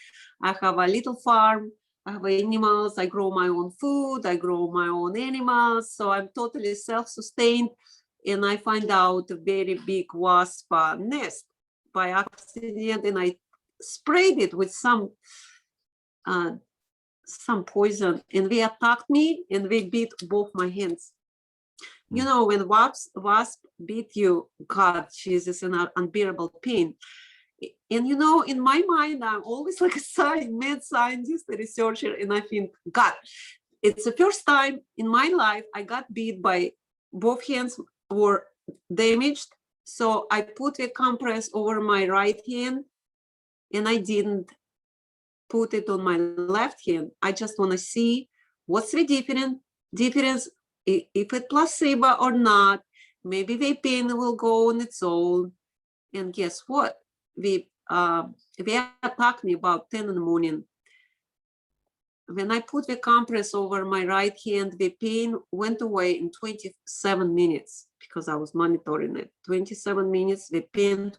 I have a little farm. I have animals. I grow my own food. I grow my own animals. So I'm totally self-sustained. And I find out a very big wasp nest by accident, and I sprayed it with some poison, and they attacked me and they beat both my hands. You know, when wasp beat you, God, Jesus, an unbearable pain. And you know, in my mind, I'm always like a mad scientist, a researcher, and I think, God, it's the first time in my life I got beat by both hands were damaged. So I put a compress over my right hand, and I didn't put it on my left hand. I just want to see what's the difference, if it's placebo or not. Maybe the pain will go on its own. And guess what? They attacked me about 10 in the morning. When I put the compress over my right hand, the pain went away in 27 minutes because I was monitoring it. 27 minutes, the pain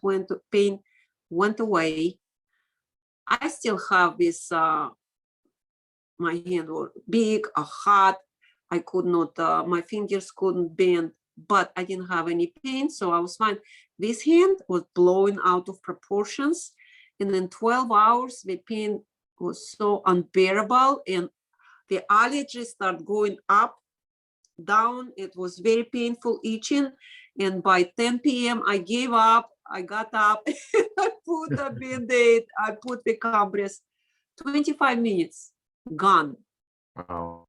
went away. I still have this, my hand was big, hot. I could not, my fingers couldn't bend, but I didn't have any pain, so I was fine. This hand was blowing out of proportions, and in 12 hours, the pain was so unbearable, and the allergies started going up, down. It was very painful, itching, and by 10 p.m. I gave up. I got up, I put a Band-Aid, I put the compress, 25 minutes, gone. Wow.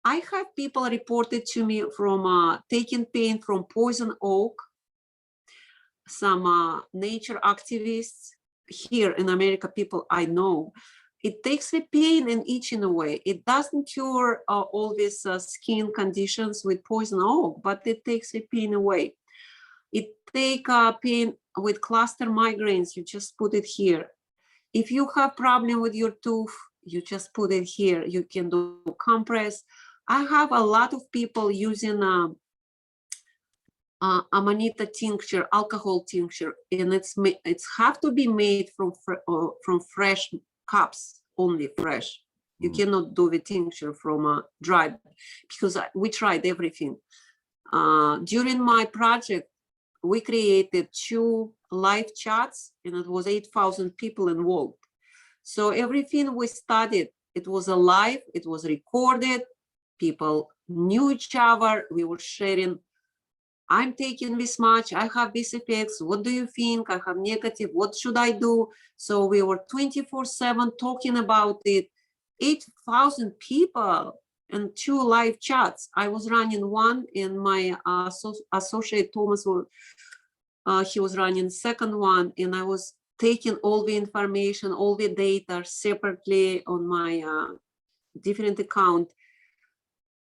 I have people reported to me from taking pain from poison oak, some nature activists here in America, people I know. It takes the pain and itching away. It doesn't cure all these skin conditions with poison oak, but it takes the pain away. It takes pain with cluster migraines. You just put it here. If you have problem with your tooth, You just put it here. You can do compress. I have a lot of people using Amanita tincture, alcohol tincture, and it's have to be made from fresh cups, only fresh. You cannot do the tincture from dried, because we tried everything. During my project, we created 2 live chats, and it was 8,000 people involved. So everything we studied, it was alive, it was recorded, people knew each other, we were sharing, I'm taking this much, I have these effects, what do you think? I have negative, what should I do? So we were 24/7 talking about it, 8,000 people and 2 live chats. I was running one, and my associate Thomas, he was running second one, and I was taking all the information, all the data separately on my different account.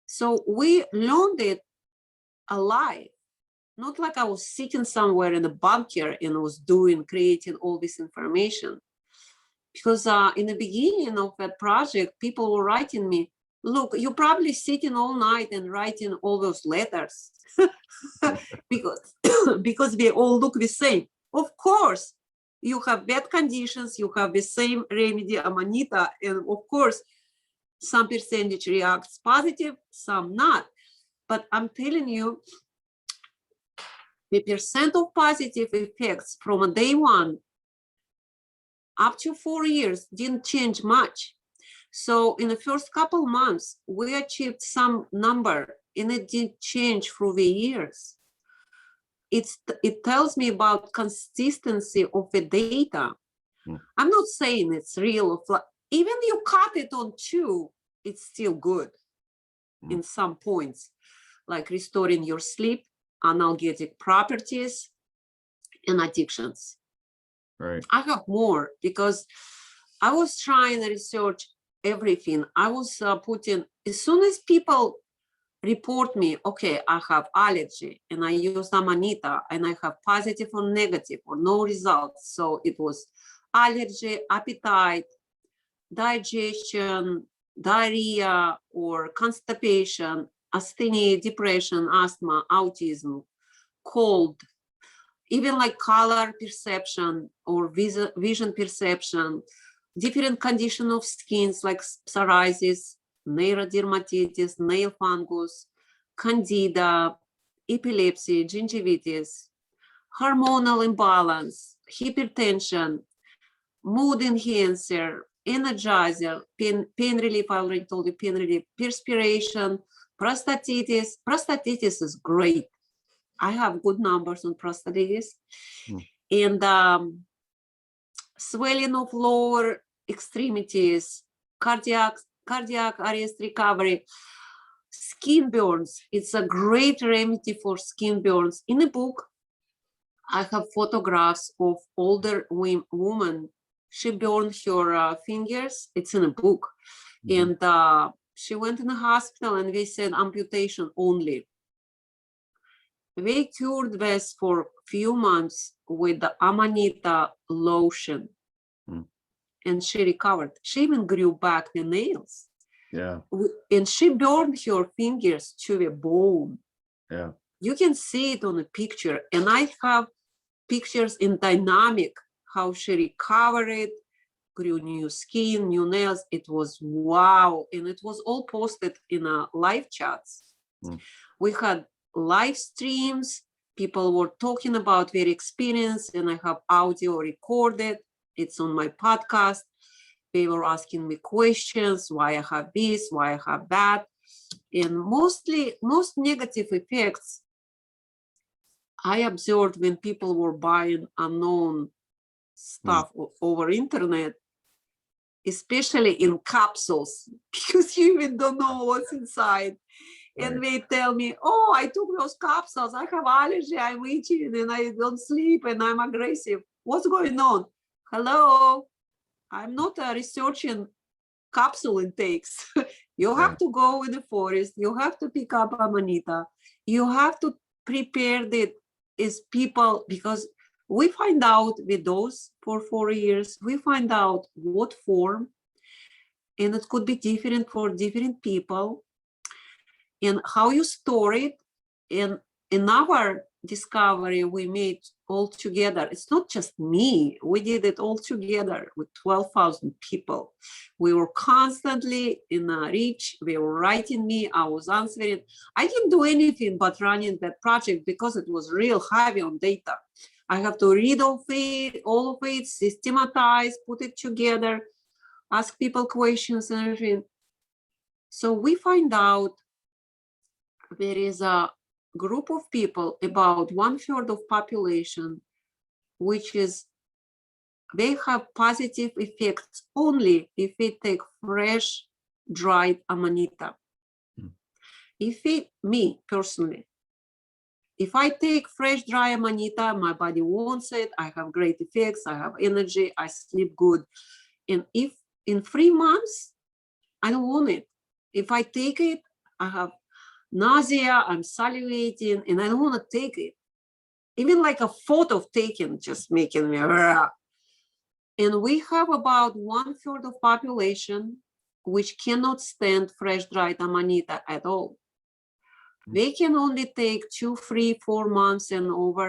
So we learned it alive, not like I was sitting somewhere in a bunker and was creating all this information. Because in the beginning of that project, people were writing me, look, you're probably sitting all night and writing all those letters because they all look the same. Of course, you have bad conditions, you have the same remedy, Amanita, and of course, some percentage reacts positive, some not. But I'm telling you, the percent of positive effects from day 1 up to 4 years didn't change much. So in the first couple months, we achieved some number, and it didn't change through the years. It tells me about consistency of the data. I'm not saying it's real. Even you cut it on 2, it's still good in some points, like restoring your sleep, analgesic properties, and addictions. Right. I have more because I was trying to research everything. I was putting, as soon as people report me, okay, I have allergy and I use Amanita and I have positive or negative or no results. So it was allergy, appetite, digestion, diarrhea, or constipation, asthenia, depression, asthma, autism, cold, even like color perception or vision perception, different condition of skins like psoriasis, neurodermatitis, nail fungus, candida, epilepsy, gingivitis, hormonal imbalance, hypertension, mood enhancer, energizer, pain relief, I already told you, pain relief, perspiration, prostatitis. Prostatitis is great. I have good numbers on prostatitis. And swelling of lower extremities, cardiac arrest recovery, skin burns. It's a great remedy for skin burns. In the book, I have photographs of older woman. She burned her fingers. It's in a book. And she went in the hospital and they said amputation only. They cured this for a few months with the Amanita lotion. And she recovered. She even grew back the nails. Yeah. And she burned her fingers to the bone. Yeah. You can see it on a picture. And I have pictures in dynamic, how she recovered, grew new skin, new nails. It was wow. And it was all posted in live chats. We had live streams. People were talking about their experience, and I have audio recorded. It's on my podcast. They were asking me questions, why I have this, why I have that. And most negative effects I observed when people were buying unknown stuff over internet, especially in capsules, because you even don't know what's inside. And they tell me, oh, I took those capsules, I have allergy, I'm itching, and I don't sleep, and I'm aggressive. What's going on? Hello, I'm not researching capsule intakes. You have to go in the forest, you have to pick up Amanita, you have to prepare it as people, because we find out with those for 4 years, we find out what form, and it could be different for different people, and how you store it. And in our discovery we made all together, it's not just me, we did it all together with 12,000 people. We were constantly in a reach, they were writing me, I was answering. I didn't do anything but running that project because it was real heavy on data. I have to read all of it, systematize, put it together, ask people questions and everything. So we find out there is a group of people, about 1/3 of population, which is they have positive effects only if they take fresh dried amanita. If me personally, if I take fresh dry amanita, my body wants it, I have great effects, I have energy, I sleep good. And if in 3 months I don't want it, if I take it, I have nausea, I'm salivating, and I don't want to take it. Even like a photo of taking just making me. And we have about 1/3 of population which cannot stand fresh dried amanita at all. They can only take 2, 3, 4 months and over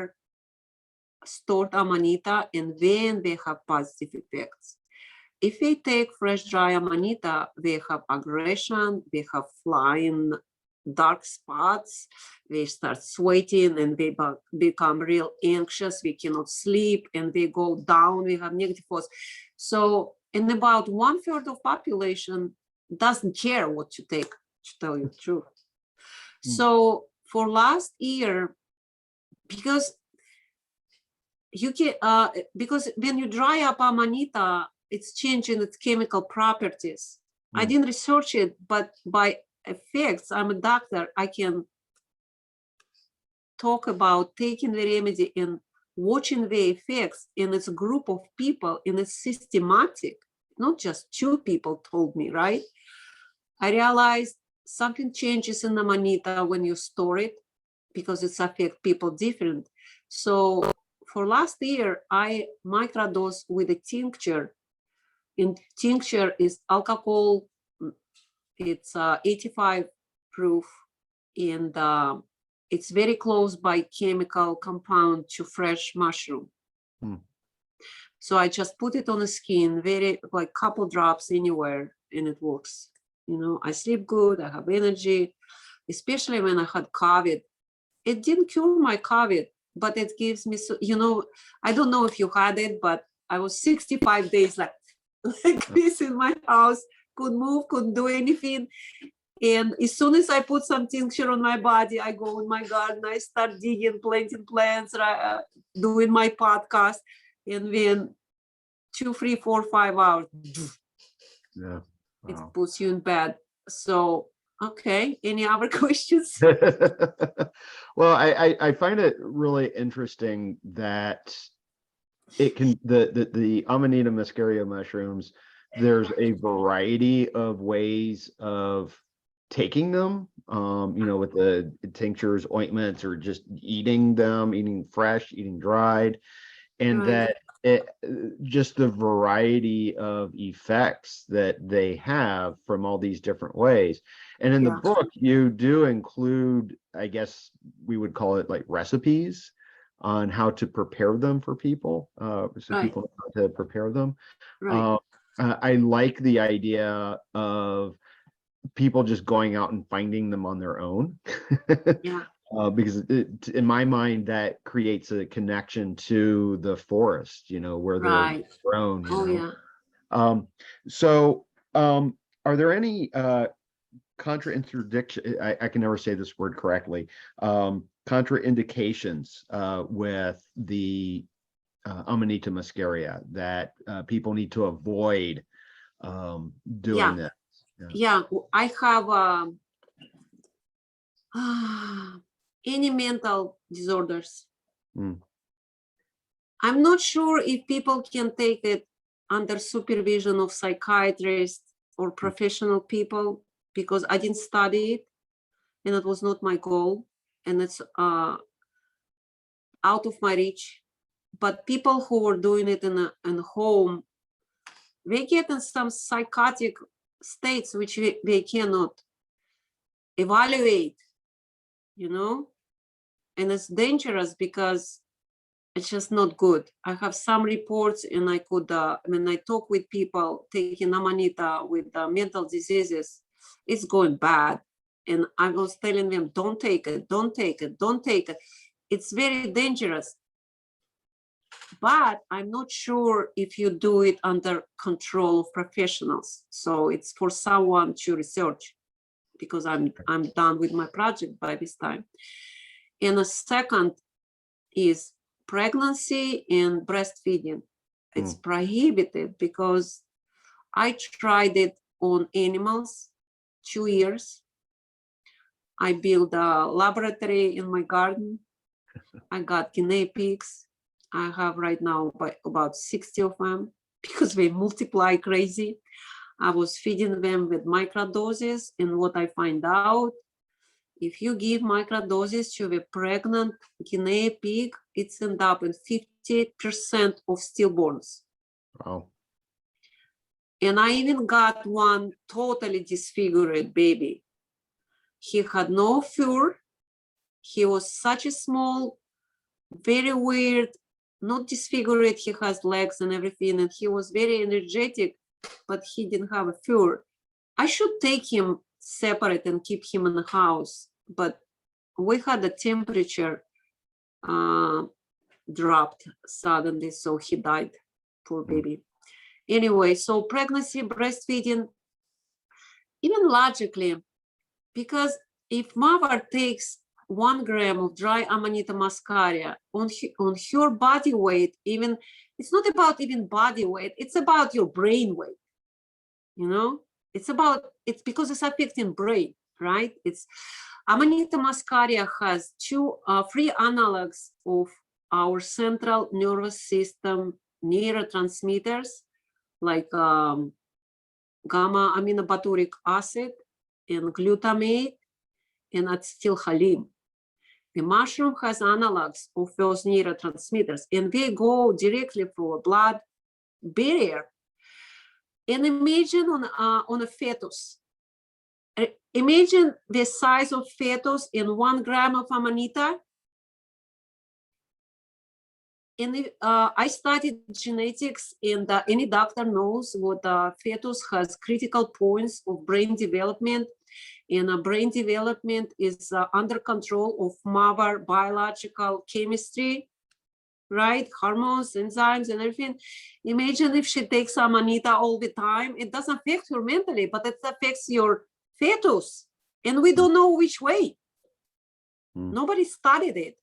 stored amanita, and then they have positive effects. If they take fresh dry amanita, they have aggression, they have flying dark spots, they start sweating, and they become real anxious, we cannot sleep, and they go down, we have negative thoughts. So, and about 1/3 of population doesn't care what to take, to tell you the truth. So for last year, because you can, because when you dry up amanita, it's changing its chemical properties. I didn't research it, but by effects, I'm a doctor, I can talk about taking the remedy and watching the effects, and it's a group of people, and it's systematic, not just 2 people told me, right? I realized something changes in amanita when you store it, because it's affect people different. So for last year, I microdose with a tincture. And tincture is alcohol, it's 85 proof, and it's very close by chemical compound to fresh mushroom. So I just put it on the skin, very like couple drops anywhere, and it works. You know, I sleep good, I have energy, especially when I had COVID. It didn't cure my COVID, but it gives me, so, you know, I don't know if you had it, but I was 65 days like this in my house, couldn't move, couldn't do anything. And as soon as I put some tincture on my body, I go in my garden, I start digging, planting plants, doing my podcast, and then 2, 3, 4, 5 hours, Yeah. Wow. it puts you in bed. So, okay, any other questions? Well, I find it really interesting that it can, the Amanita Muscaria mushrooms, there's a variety of ways of taking them, you know, with the tinctures, ointments, or just eating them, eating fresh, eating dried, and that it just the variety of effects that they have from all these different ways. And in the book, you do include, I guess we would call it like recipes on how to prepare them for people, so people know how to prepare them. I like the idea of people just going out and finding them on their own. Because in my mind, that creates a connection to the forest, you know, where they're grown. You know? So are there any contraindications, I can never say this word correctly, contraindications with the Amanita Muscaria that people need to avoid doing this? I have any mental disorders. I'm not sure if people can take it under supervision of psychiatrists or professional people, because I didn't study it and it was not my goal, and it's out of my reach. But people who were doing it in home, they get in some psychotic states which they cannot evaluate, you know, and it's dangerous because it's just not good. I have some reports, and I could, when I talk with people taking Amanita with mental diseases, it's going bad. And I was telling them, don't take it, don't take it, don't take it. It's very dangerous. But I'm not sure if you do it under control of professionals. So it's for someone to research, because I'm done with my project by this time. And the second is pregnancy and breastfeeding. It's prohibited because I tried it on animals 2 years. I built a laboratory in my garden. I got guinea pigs. I have right now about 60 of them because they multiply crazy. I was feeding them with microdoses, and what I find out, if you give microdoses to a pregnant guinea pig, it's end up in 50% of stillborns. Wow. And I even got one totally disfigured baby. He had no fur. He was such a small, very weird, not disfigured. He has legs and everything, and he was very energetic, but he didn't have a fur. I should take him separate and keep him in the house, but we had the temperature dropped suddenly, so he died, poor baby. Anyway, so pregnancy, breastfeeding, even logically, because if mother takes 1 gram of dry Amanita Muscaria on her body weight, even, it's not about even body weight, it's about your brain weight, you know? It's because it's affecting brain, right? It's Amanita Muscaria has 3 analogs of our central nervous system neurotransmitters, like gamma aminobutyric acid and glutamate and acetylcholine. The mushroom has analogs of those neurotransmitters, and they go directly through a blood barrier. And imagine on a fetus. Imagine the size of fetus in 1 gram of Amanita. And I studied genetics, and any doctor knows what fetus has critical points of brain development, and brain development is under control of mother biological chemistry, right? Hormones, enzymes, and everything. Imagine if she takes Amanita all the time. It doesn't affect her mentally, but it affects your fetus, and we don't know which way. Nobody studied it.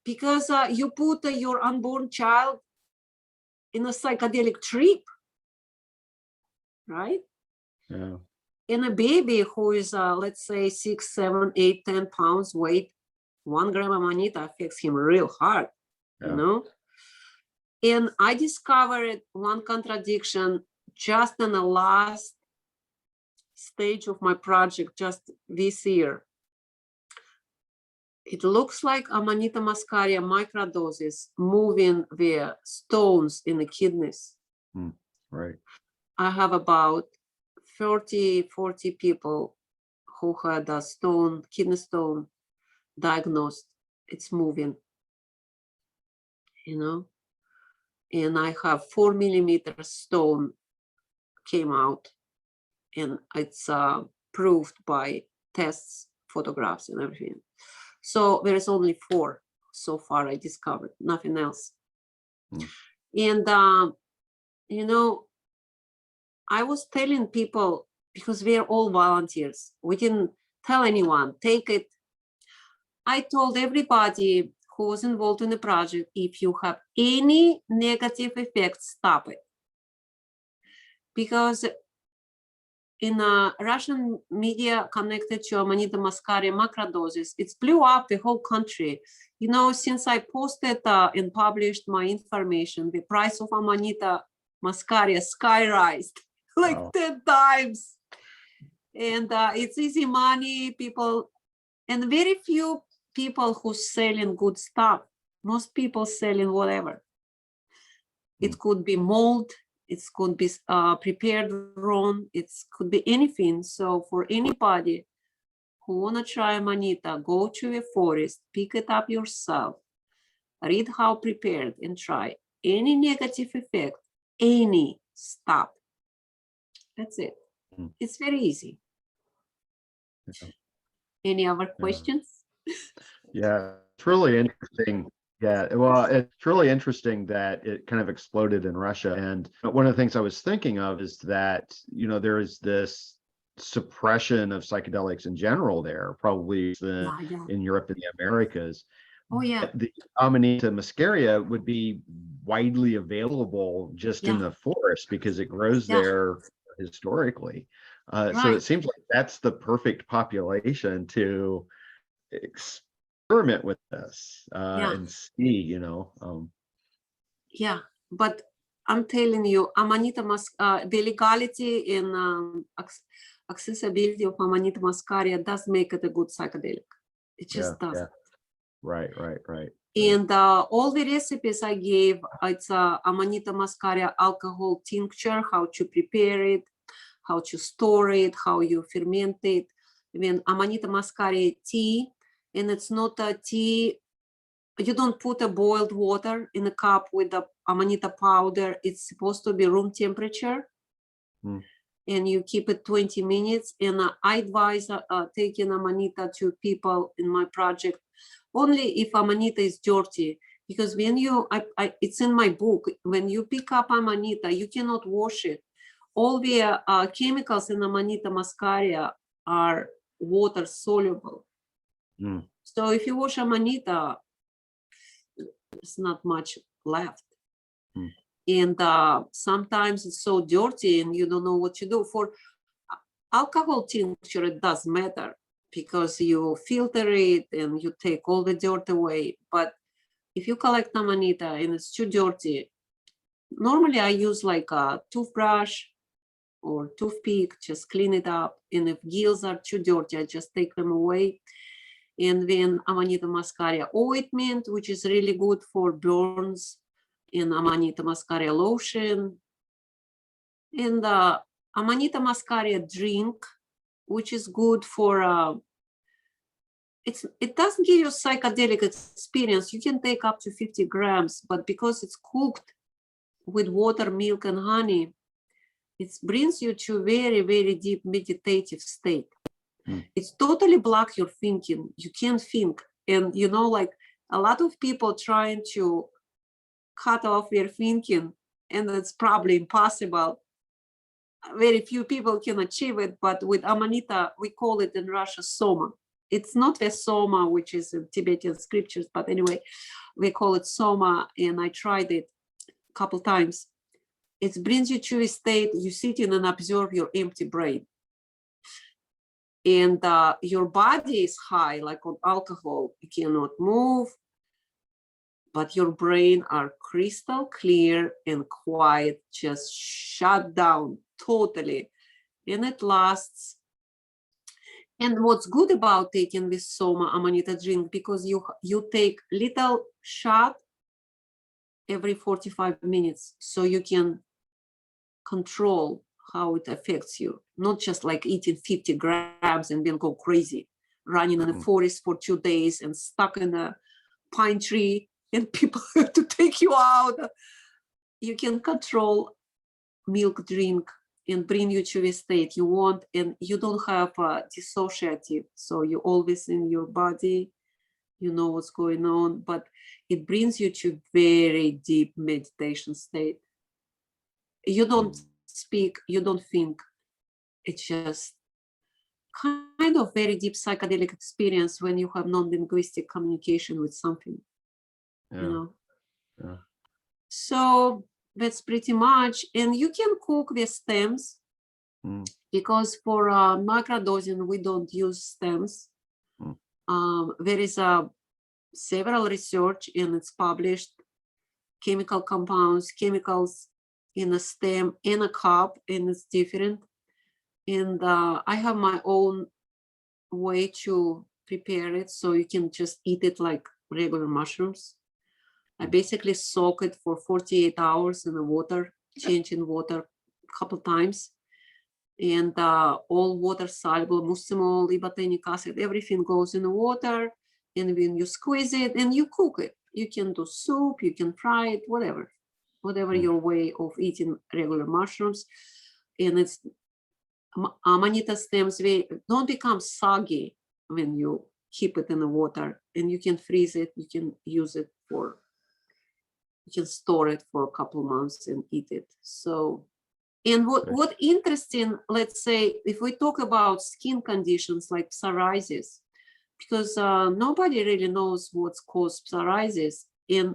Because you put your unborn child in a psychedelic trip, right? Yeah. And a baby who is, let's say, 6, 7, 8, 10 pounds weight, 1 gram of Amanita affects him real hard, you know? And I discovered one contradiction just in the last stage of my project, just this year. It looks like Amanita Muscaria microdoses moving the stones in the kidneys. Right. I have about 40 people who had a kidney stone diagnosed. It's moving, you know? And I have 4 millimeter stone came out, and it's proved by tests, photographs, and everything. So there is only 4 so far I discovered, nothing else. And, you know, I was telling people, because we are all volunteers, we didn't tell anyone, take it. I told everybody who was involved in the project, if you have any negative effects, stop it. Because in Russian media connected to Amanita Muscaria microdoses, it's blew up the whole country. You know, since I posted and published my information, the price of Amanita Muscaria skyrocketed like 10 times. And it's easy money, people, and very few people who selling good stuff. Most people selling whatever. It could be mold, It could be prepared wrong. It could be anything. So for anybody who wanna try Amanita, go to a forest, pick it up yourself, read how prepared, and try. Any negative effect, any, stop. That's it. It's very easy. Any other questions? Yeah, it's really interesting. Yeah, well, it's really interesting that it kind of exploded in Russia. And one of the things I was thinking of is that, you know, there is this suppression of psychedelics in general there, probably in Europe and the Americas. Oh, yeah. The Amanita Muscaria would be widely available just in the forest because it grows there historically. So it seems like that's the perfect population to experiment with this and see, you know. Yeah, but I'm telling you, Amanita the legality and accessibility of Amanita Muscaria does make it a good psychedelic. It just does. Yeah. Right. And all the recipes I gave, it's Amanita Muscaria alcohol tincture, how to prepare it, how to store it, how you ferment it. Then Amanita Muscaria tea, and it's not a tea. You don't put a boiled water in a cup with the Amanita powder. It's supposed to be room temperature. And you keep it 20 minutes. And I advise taking Amanita to people in my project only if Amanita is dirty, because when you, it's in my book, when you pick up Amanita, you cannot wash it. All the chemicals in Amanita Muscaria are water soluble. So if you wash Amanita, there's not much left. And sometimes it's so dirty and you don't know what to do. For alcohol tincture, it does matter because you filter it and you take all the dirt away. But if you collect Amanita and it's too dirty, normally I use like a toothbrush or toothpick, just clean it up. And if gills are too dirty, I just take them away. And then Amanita Muscaria ointment, which is really good for burns, and Amanita Muscaria lotion, and Amanita Muscaria drink, which is good for, it doesn't give you a psychedelic experience. You can take up to 50 grams, but because it's cooked with water, milk, and honey, it brings you to a very, very deep meditative state. It's totally block your thinking. You can't think. And, you know, like a lot of people trying to cut off their thinking, and it's probably impossible. Very few people can achieve it, but with Amanita, we call it in Russia soma. It's not the soma, which is in Tibetan scriptures, but anyway, we call it soma, and I tried it a couple times. It brings you to a state, you sit in and observe your empty brain. And your body is high, like on alcohol, you cannot move, but your brain are crystal clear and quiet, just shut down totally. And it lasts. And what's good about taking this Soma Amanita drink, because you take little shot every 45 minutes, so you can control how it affects you, not just like eating 50 grams and then go crazy, running in the forest for 2 days and stuck in a pine tree and people have to take you out. You can control milk drink and bring you to a state you want, and you don't have dissociative, so you're always in your body, you know what's going on, but it brings you to very deep meditation state. You don't speak, you don't think. It's just kind of very deep psychedelic experience when you have non-linguistic communication with something, you know. So that's pretty much. And you can cook the stems because for microdosing we don't use stems. There is several research, and it's published, chemical compounds, chemicals in a stem, in a cup, and it's different. And I have my own way to prepare it, so you can just eat it like regular mushrooms. I basically soak it for 48 hours in the water changing water a couple times. And all water soluble, muscimol, ibotenic acid, everything goes in the water. And when you squeeze it and you cook it, you can do soup, you can fry it, whatever your way of eating regular mushrooms. And it's Amanita stems, they don't become soggy when you keep it in the water, and you can freeze it, you can use it for, you can store it for a couple months and eat it. So, and what interesting, let's say, if we talk about skin conditions like psoriasis, because nobody really knows what's caused psoriasis, and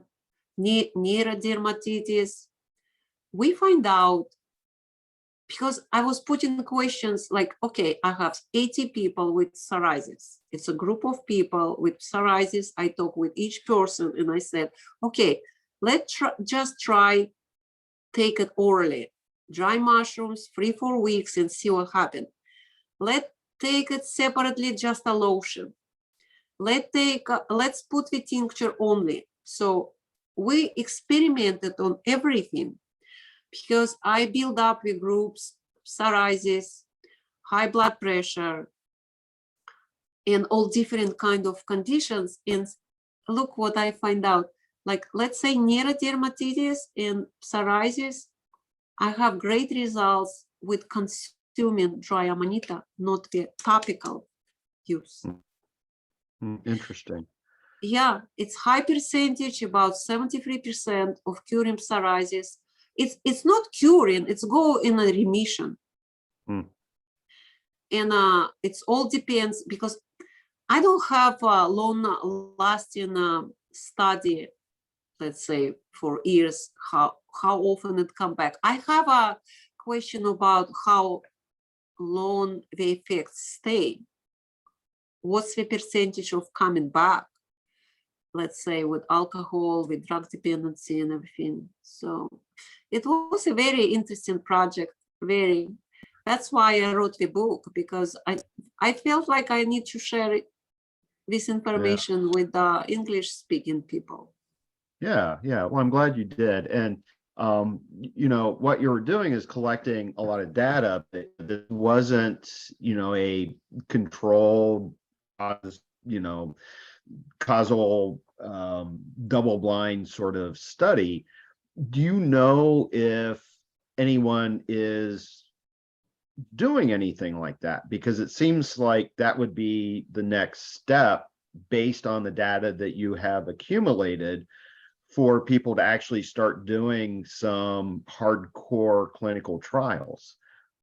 neurodermatitis, we find out, because I was putting questions like, okay, I have 80 people with psoriasis. It's a group of people with psoriasis. I talk with each person and I said, okay, let's just try, take it orally, dry mushrooms, 3-4 weeks and see what happens. Let's take it separately, just a lotion. Let's put the tincture only. So we experimented on everything, because I build up with groups, psoriasis, high blood pressure, and all different kind of conditions. And look what I find out. Like, let's say neurodermatitis and psoriasis, I have great results with consuming dry amanita, not the topical use. Interesting. Yeah, it's high percentage, about 73% of curing psoriasis. It's not curing, it's go in a remission. And it's all depends, because I don't have a long-lasting study, let's say, for years, how often it come back. I have a question about how long the effects stay. What's the percentage of coming back, let's say, with alcohol, with drug dependency and everything. So it was a very interesting project, that's why I wrote the book, because I felt like I need to share this information with the English-speaking people. Yeah. Well, I'm glad you did. And, you know, what you were doing is collecting a lot of data. That wasn't, you know, a controlled, you know, causal double-blind sort of study. Do you know if anyone is doing anything like that? Because it seems like that would be the next step based on the data that you have accumulated, for people to actually start doing some hardcore clinical trials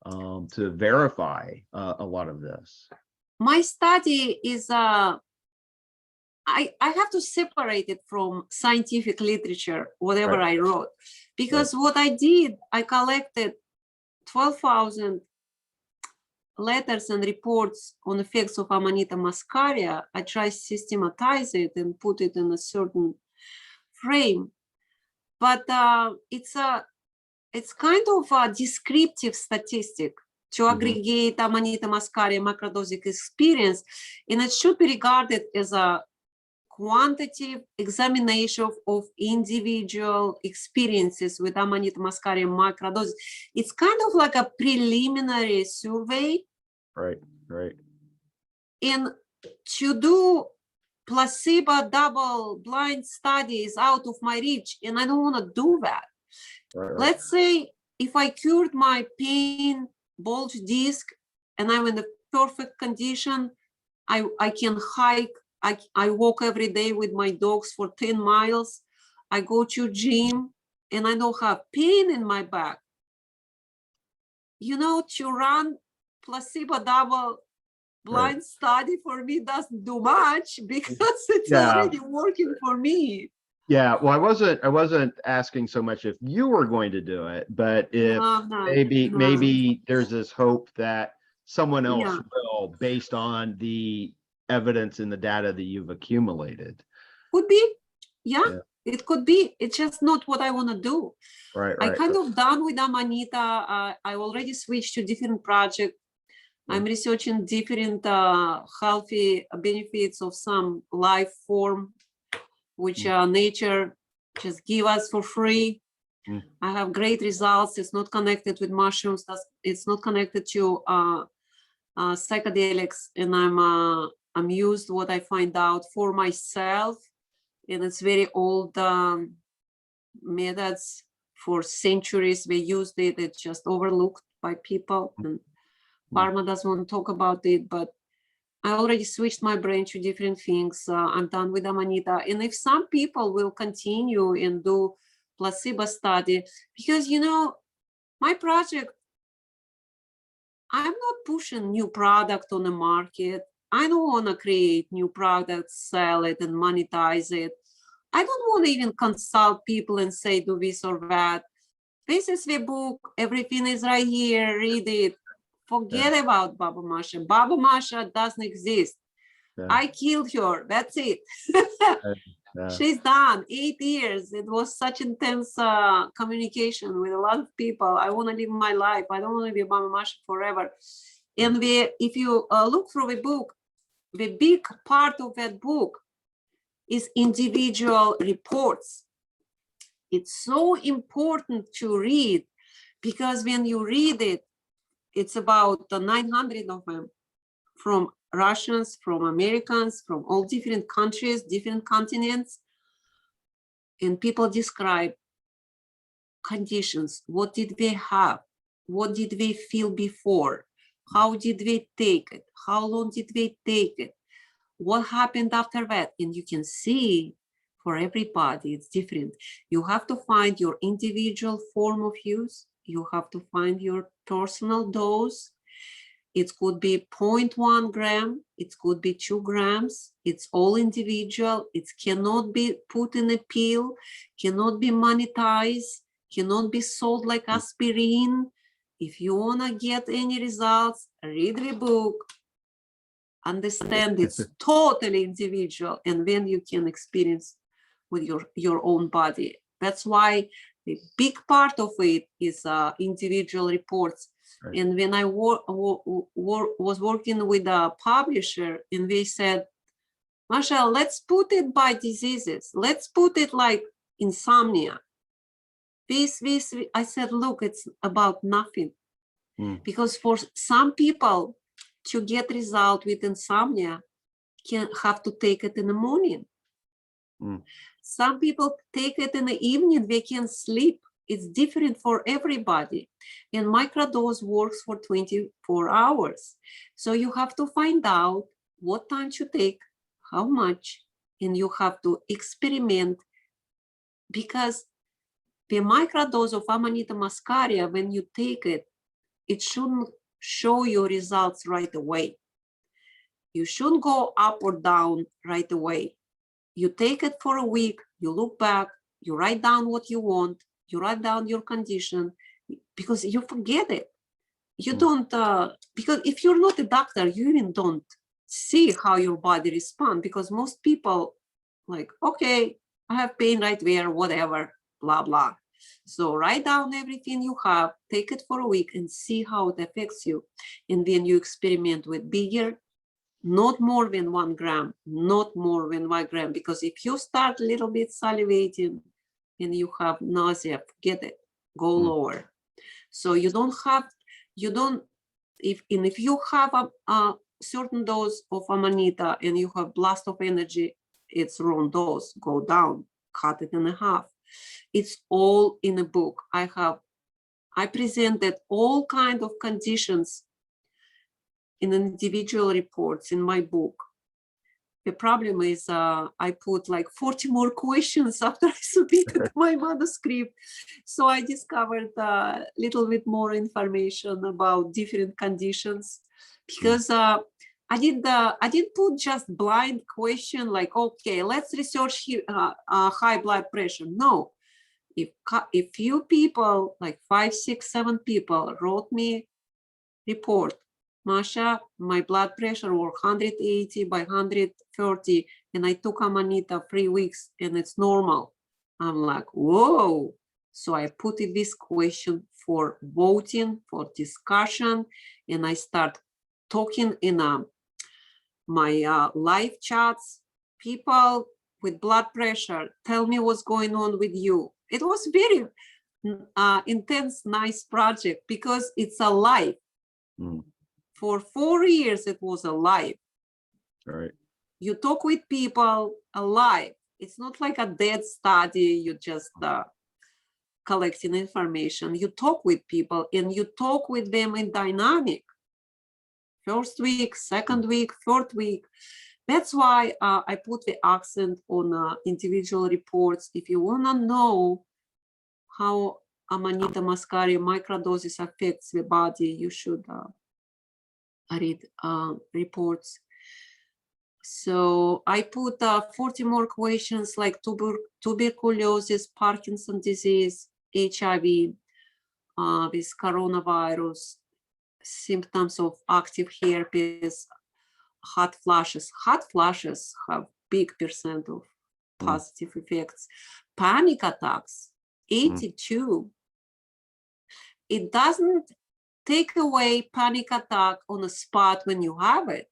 to verify a lot of this. My study is I have to separate it from scientific literature, whatever I wrote, because what I did, I collected 12,000 letters and reports on effects of Amanita Muscaria. I tried to systematize it and put it in a certain frame, but it's kind of a descriptive statistic to aggregate Amanita Muscaria microdosing experience, and it should be regarded as a quantitative examination of individual experiences with Amanita Muscaria microdoses. It's kind of like a preliminary survey. Right. And to do placebo double-blind studies out of my reach, and I don't want to do that. Let's say if I cured my pain bulge disc and I'm in the perfect condition, I can hike, I walk every day with my dogs for 10 miles, I go to gym and I don't have pain in my back. You know, to run placebo double-blind study for me doesn't do much, because it's already working for me. Yeah, well, I wasn't asking so much if you were going to do it, but if maybe there's this hope that someone else will, based on the evidence and the data that you've accumulated. Could be, it could be. It's just not what I want to do. I kind of done with Amanita. I already switched to different project. I'm researching different healthy benefits of some life form, which nature just give us for free. I have great results. It's not connected with mushrooms. It's not connected to psychedelics, and I'm used what I find out for myself, and it's very old methods for centuries. We used it. It's just overlooked by people, and pharma doesn't want to talk about it. But I already switched my brain to different things. I'm done with Amanita, and if some people will continue and do placebo study, because my project, I'm not pushing new product on the market. I don't want to create new products, sell it and monetize it. I don't want to even consult people and say do this or that. This is the book, everything is right here, read it. Forget about Baba Masha. Baba Masha doesn't exist. I killed her, that's it. She's done 8 years. It was such intense communication with a lot of people. I want to live my life. I don't want to be Baba Masha forever. And if you look through the book, the big part of that book is individual reports. It's so important to read, because when you read it, it's about 900 of them, from Russians, from Americans, from all different countries, different continents. And people describe conditions. What did they have? What did they feel before? How did they take it? How long did they take it? What happened after that? And you can see for everybody, it's different. You have to find your individual form of use. You have to find your personal dose. It could be 0.1 gram. It could be 2 grams. It's all individual. It cannot be put in a pill, cannot be monetized, cannot be sold like aspirin. If you want to get any results, read the book, understand it's totally individual, and then you can experience with your own body. That's why the big part of it is individual reports. Right. And when I was working with a publisher, and they said, Masha, let's put it by diseases. Let's put it like insomnia. This. I said, look, it's about nothing. Because for some people to get result with insomnia, can have to take it in the morning. Some people take it in the evening, they can sleep. It's different for everybody. And microdose works for 24 hours. So you have to find out what time to take, how much, and you have to experiment, because the microdose of Amanita Muscaria, when you take it, it shouldn't show you results right away. You shouldn't go up or down right away. You take it for a week, you look back, you write down what you want, you write down your condition, because you forget it. You don't, because if you're not a doctor, you even don't see how your body responds, because most people like, okay, I have pain right there, whatever, blah, blah. So write down everything you have, take it for a week and see how it affects you. And then you experiment with bigger, not more than 1 gram, not more than 1 gram, because if you start a little bit salivating and you have nausea, forget it, go lower. So you don't have, if you have a certain dose of Amanita and you have blast of energy, it's wrong dose, go down, cut it in half. It's all in a book. I presented all kinds of conditions in individual reports in my book. The problem is I put like 40 more questions after I submitted my manuscript. So I discovered a little bit more information about different conditions, because I didn't put just blind question like, okay, let's research here, high blood pressure. No, if few people, like 5, 6, 7 people wrote me report, Masha, my blood pressure was 180 by 130, and I took Amanita 3 weeks and it's normal. I'm like, whoa. So I put in this question for voting, for discussion, and I start talking in my live chats. People with blood pressure, tell me what's going on with you. It was very, intense, nice project because it's alive. Mm. For 4 years, it was alive. All right. You talk with people alive. It's not like a dead study. You just collecting information. You talk with people and you talk with them in dynamic. First week, second week, third week. That's why I put the accent on individual reports. If you want to know how Amanita Muscaria microdoses affects the body, you should read reports. So I put 40 more questions like tuberculosis, Parkinson's disease, HIV, with coronavirus, symptoms of active herpes, hot flashes. Hot flashes have big percent of positive effects. Panic attacks, 82. It doesn't take away panic attack on the spot when you have it.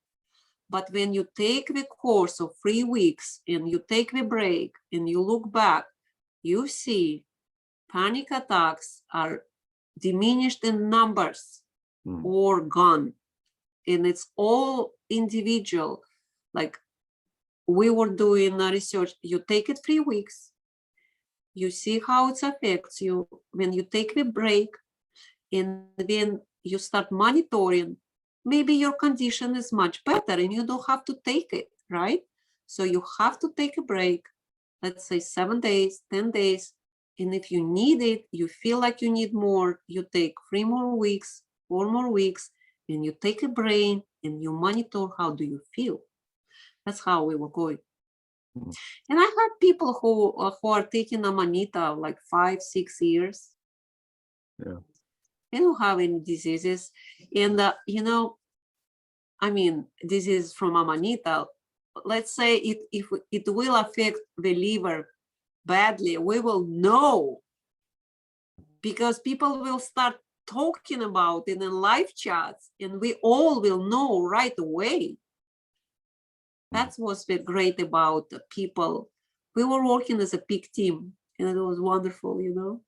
But when you take the course of 3 weeks and you take the break and you look back, you see panic attacks are diminished in numbers or gone. And it's all individual. Like we were doing research, you take it 3 weeks, you see how it affects you. When you take the break and then you start monitoring, maybe your condition is much better and you don't have to take it, right? So you have to take a break, let's say 7 days, 10 days. And if you need it, you feel like you need more, you take 3 more weeks, 4 more weeks, and you take a break and you monitor how do you feel. That's how we were going. And I have people who are taking Amanita like 5-6 years. Yeah. They don't have any diseases. And, you know, I mean, this is from Amanita. Let's say if it will affect the liver badly, we will know because people will start talking about it in live chats and we all will know right away. That's what's been great about the people. We were working as a big team and it was wonderful, you know.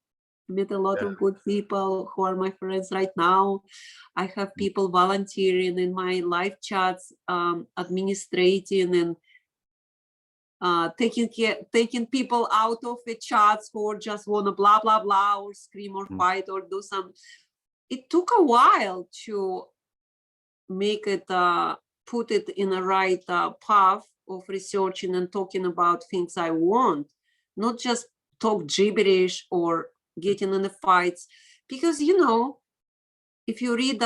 I met a lot of good people who are my friends right now. I have people volunteering in my live chats, administrating and taking people out of the chats who just want to blah, blah, blah, or scream or fight or do some. It took a while to make it, put it in a right path of researching and talking about things I want, not just talk gibberish or getting in the fights. Because, you know, if you read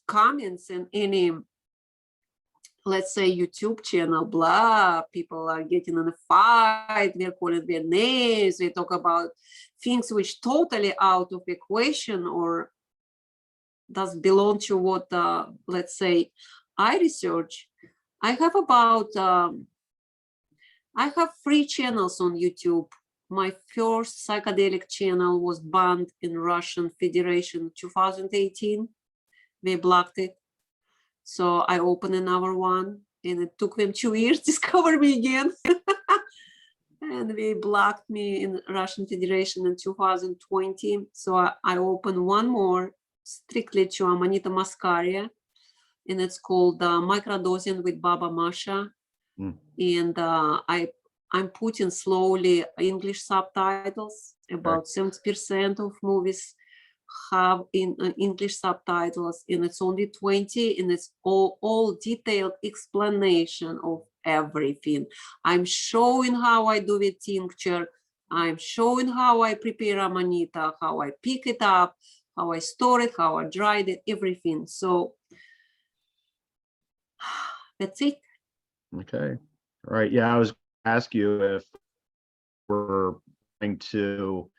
comments in any, let's say, YouTube channel, blah, people are getting in a fight, they're calling their names, they talk about things which totally out of equation or does belong to what, let's say, I research. I have about, I have 3 channels on YouTube. My first psychedelic channel was banned in Russian Federation 2018. They blocked it. So I opened another one and it took them 2 years to discover me again. And they blocked me in Russian Federation in 2020. So I opened one more strictly to Amanita Muscaria. And it's called Microdosing with Baba Masha. And I'm putting slowly English subtitles. About 70% of movies have in English subtitles, and it's only 20, and it's all detailed explanation of everything. I'm showing how I do the tincture. I'm showing how I prepare Amanita, how I pick it up, how I store it, how I dried it, everything. So that's it. Okay. All right. Yeah, I was going to ask you if we're going to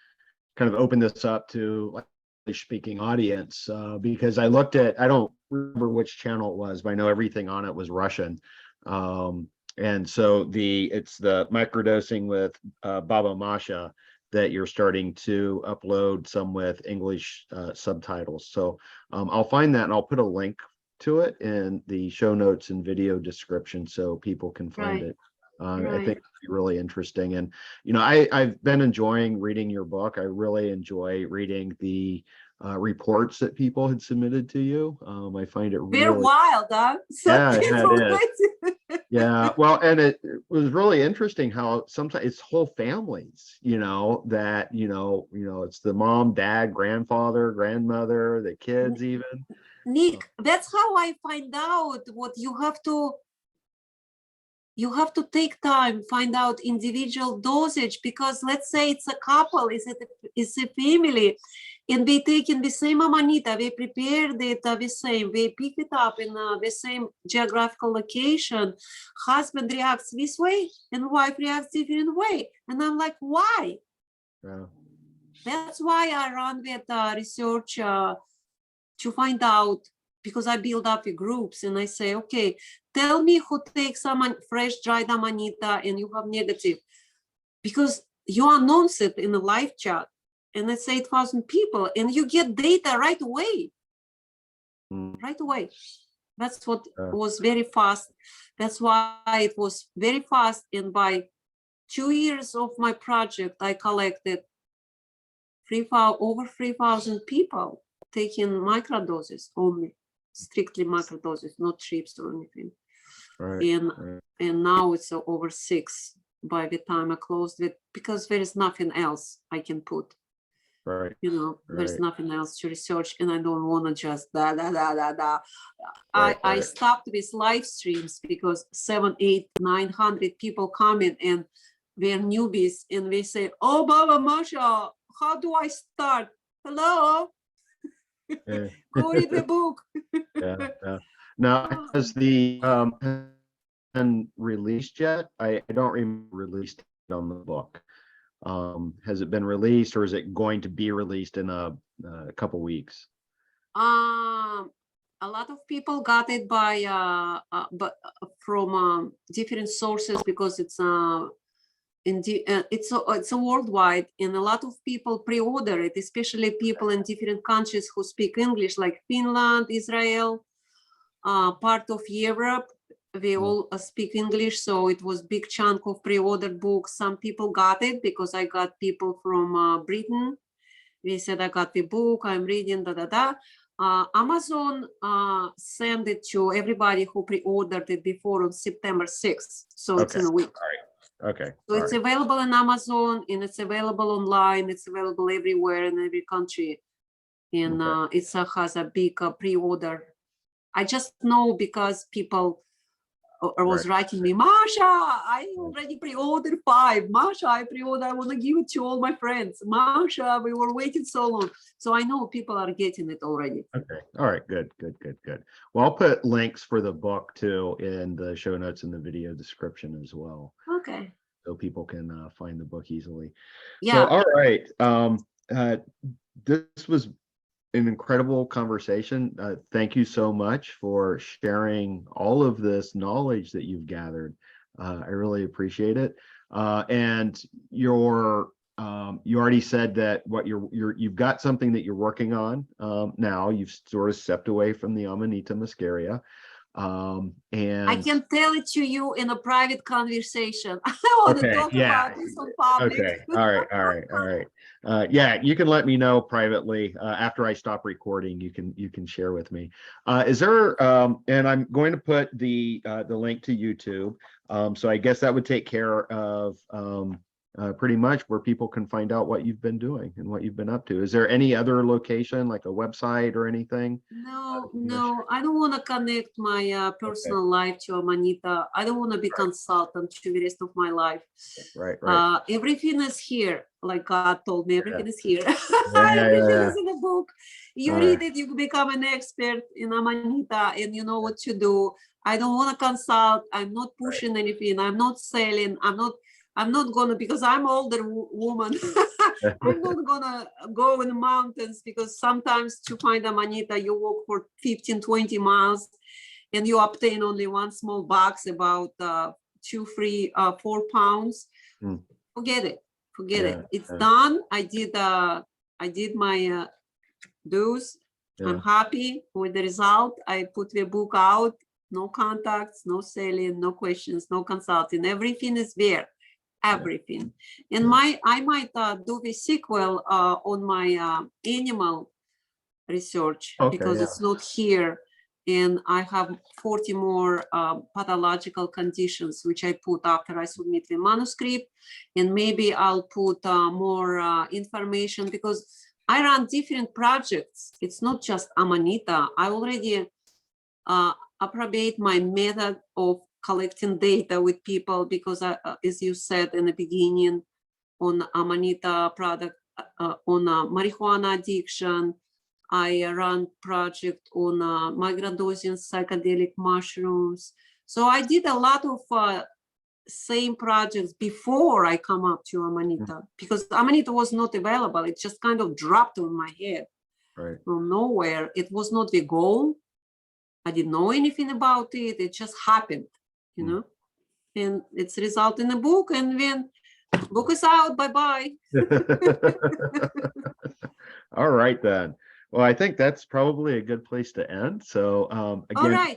kind of open this up to like English speaking audience, because I looked at, I don't remember which channel it was, but I know everything on it was Russian. And so it's the microdosing with Baba Masha that you're starting to upload, some with English subtitles. So I'll find that and I'll put a link to it in the show notes and video description so people can find it. I Right. think it'd be really interesting. And, I've been enjoying reading your book. I really enjoy reading the reports that people had submitted to you. I find it We're really, wild, huh? So yeah, people it is. Yeah, well, and it was really interesting how sometimes it's whole families, that, it's the mom, dad, grandfather, grandmother, the kids even. Nick, that's how I find out what you have to take time, find out individual dosage, because let's say it's a couple, it's a family, and they take in the same amanita, they prepared it the same, they pick it up in the same geographical location. Husband reacts this way and wife reacts different way. And I'm like, why? Yeah. That's why I run with research to find out, because I build up the groups and I say, okay, tell me who takes some fresh dried amanita and you have negative, because you announce it in a live chat and it's 8,000 people and you get data right away. Right away. That's what was very fast. That's why it was very fast. And by 2 years of my project, I collected over 3,000 people taking microdoses only, strictly microdoses, not trips or anything. Right. And now it's over 6 by the time I closed it, because there is nothing else I can put. Right. There's nothing else to research, and I don't want to just Right. I stopped with live streams because 700, 800, 900 people come in and they're newbies and they say, oh, Baba Masha, how do I start? Hello? Yeah. Go read the book. Yeah. Now, has the been released yet? I don't remember released on the book. Has it been released, or is it going to be released in a couple weeks? A lot of people got it but from different sources, because it's it's a worldwide, and a lot of people pre-order it, especially people in different countries who speak English, like Finland, Israel, part of Europe. They all speak English, so it was big chunk of pre-ordered books. Some people got it because I got people from Britain. They said, I got the book, I'm reading, Amazon sent it to everybody who pre-ordered it before on September 6th. So it's in a week. All right. Okay. So it's available on Amazon, and it's available online. It's available everywhere in every country. And it has a big pre-order. I just know because people was writing me, Masha, I already pre-ordered 5. Masha, I pre-ordered, I want to give it to all my friends. Masha, we were waiting so long. So I know people are getting it already. Okay. All right. Good. Well, I'll put links for the book too in the show notes and the video description as well. Okay. So people can find the book easily. Yeah. So, all right. This was an incredible conversation. Thank you so much for sharing all of this knowledge that you've gathered. I really appreciate it. And you already said that you've got something that you're working on now. You've sort of stepped away from the Amanita Muscaria. And I can tell it to you in a private conversation. I want to talk about this on public. Okay. All right. Yeah, you can let me know privately after I stop recording. You can share with me. Is there? And I'm going to put the link to YouTube. So I guess that would take care of pretty much where people can find out what you've been doing and what you've been up to. Is there any other location, like a website or anything? No, I don't want to connect my personal life to Amanita. I don't want to be consultant to the rest of my life. Right. Everything is here, like God told me, everything is here. Everything is in the book. You read it, you become an expert in Amanita, and you know what to do. I don't want to consult. I'm not pushing anything. I'm not selling. I'm not gonna, because I'm an older woman. I'm not gonna go in the mountains, because sometimes to find Amanita, you walk for 15, 20 miles and you obtain only one small box, about 2, 3, 4 pounds. Forget it. It's done. I did my dose. I'm happy with the result. I put the book out. No contacts, no selling, no questions, no consulting. Everything is there. Everything. And I might do the sequel on my animal research, because it's not here. And I have 40 more pathological conditions, which I put after I submit the manuscript. And maybe I'll put more information, because I run different projects. It's not just Amanita. I already approbate my method of collecting data with people, because as you said in the beginning, on Amanita product, on marijuana addiction, I run project on microdosing psychedelic mushrooms. So I did a lot of same projects before I come up to Amanita, because Amanita was not available. It just kind of dropped on my head from nowhere. It was not the goal. I didn't know anything about it. It just happened, you know, and it's result in a book. And when book is out, bye-bye. All right, then. Well, I think that's probably a good place to end. So again,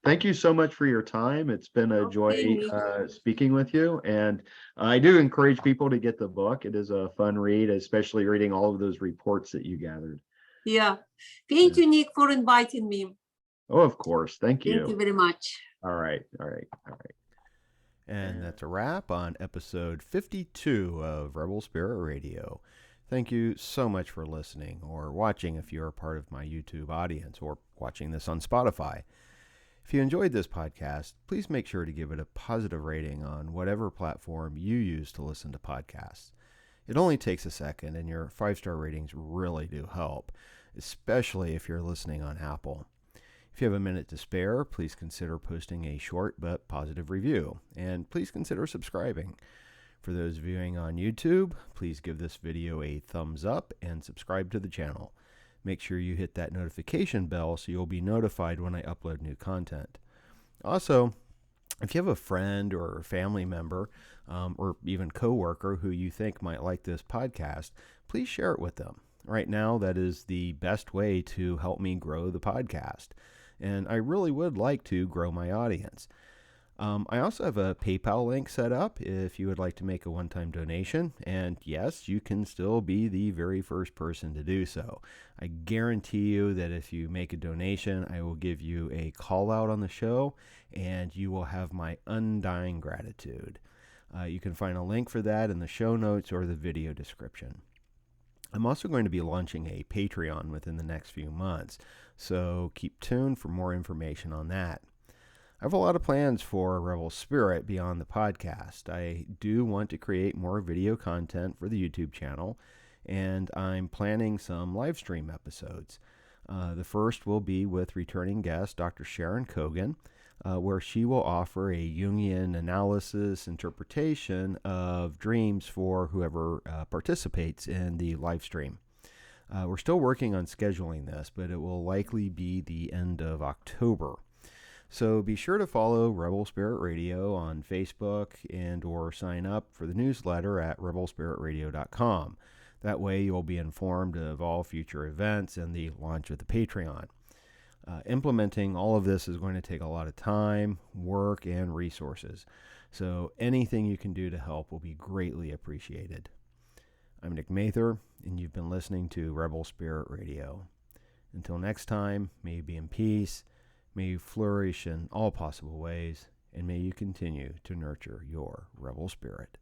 thank you so much for your time. It's been a joy speaking with you. And I do encourage people to get the book. It is a fun read, especially reading all of those reports that you gathered. Yeah. Thank you, Nick, for inviting me. Oh, of course. Thank you. Thank you very much. All right. And that's a wrap on episode 52 of Rebel Spirit Radio. Thank you so much for listening or watching if you're a part of my YouTube audience, or watching this on Spotify. If you enjoyed this podcast, please make sure to give it a positive rating on whatever platform you use to listen to podcasts. It only takes a second, and your 5-star ratings really do help, especially if you're listening on Apple. If you have a minute to spare, please consider posting a short but positive review, and please consider subscribing. For those viewing on YouTube, please give this video a thumbs up and subscribe to the channel. Make sure you hit that notification bell so you'll be notified when I upload new content. Also, if you have a friend or family member or even coworker who you think might like this podcast, please share it with them. Right now, that is the best way to help me grow the podcast. And I really would like to grow my audience. I also have a PayPal link set up if you would like to make a one-time donation. And yes, you can still be the very first person to do so. I guarantee you that if you make a donation, I will give you a call out on the show, and you will have my undying gratitude. You can find a link for that in the show notes or the video description. I'm also going to be launching a Patreon within the next few months, so keep tuned for more information on that. I have a lot of plans for Rebel Spirit beyond the podcast. I do want to create more video content for the YouTube channel, and I'm planning some live stream episodes. The first will be with returning guest Dr. Sharon Kogan, where she will offer a Jungian analysis interpretation of dreams for whoever participates in the live stream. We're still working on scheduling this, but it will likely be the end of October. So be sure to follow Rebel Spirit Radio on Facebook and or sign up for the newsletter at rebelspiritradio.com. That way you'll be informed of all future events and the launch of the Patreon. Implementing all of this is going to take a lot of time, work, and resources. So anything you can do to help will be greatly appreciated. I'm Nick Mather, and you've been listening to Rebel Spirit Radio. Until next time, may you be in peace. May you flourish in all possible ways, and may you continue to nurture your rebel spirit.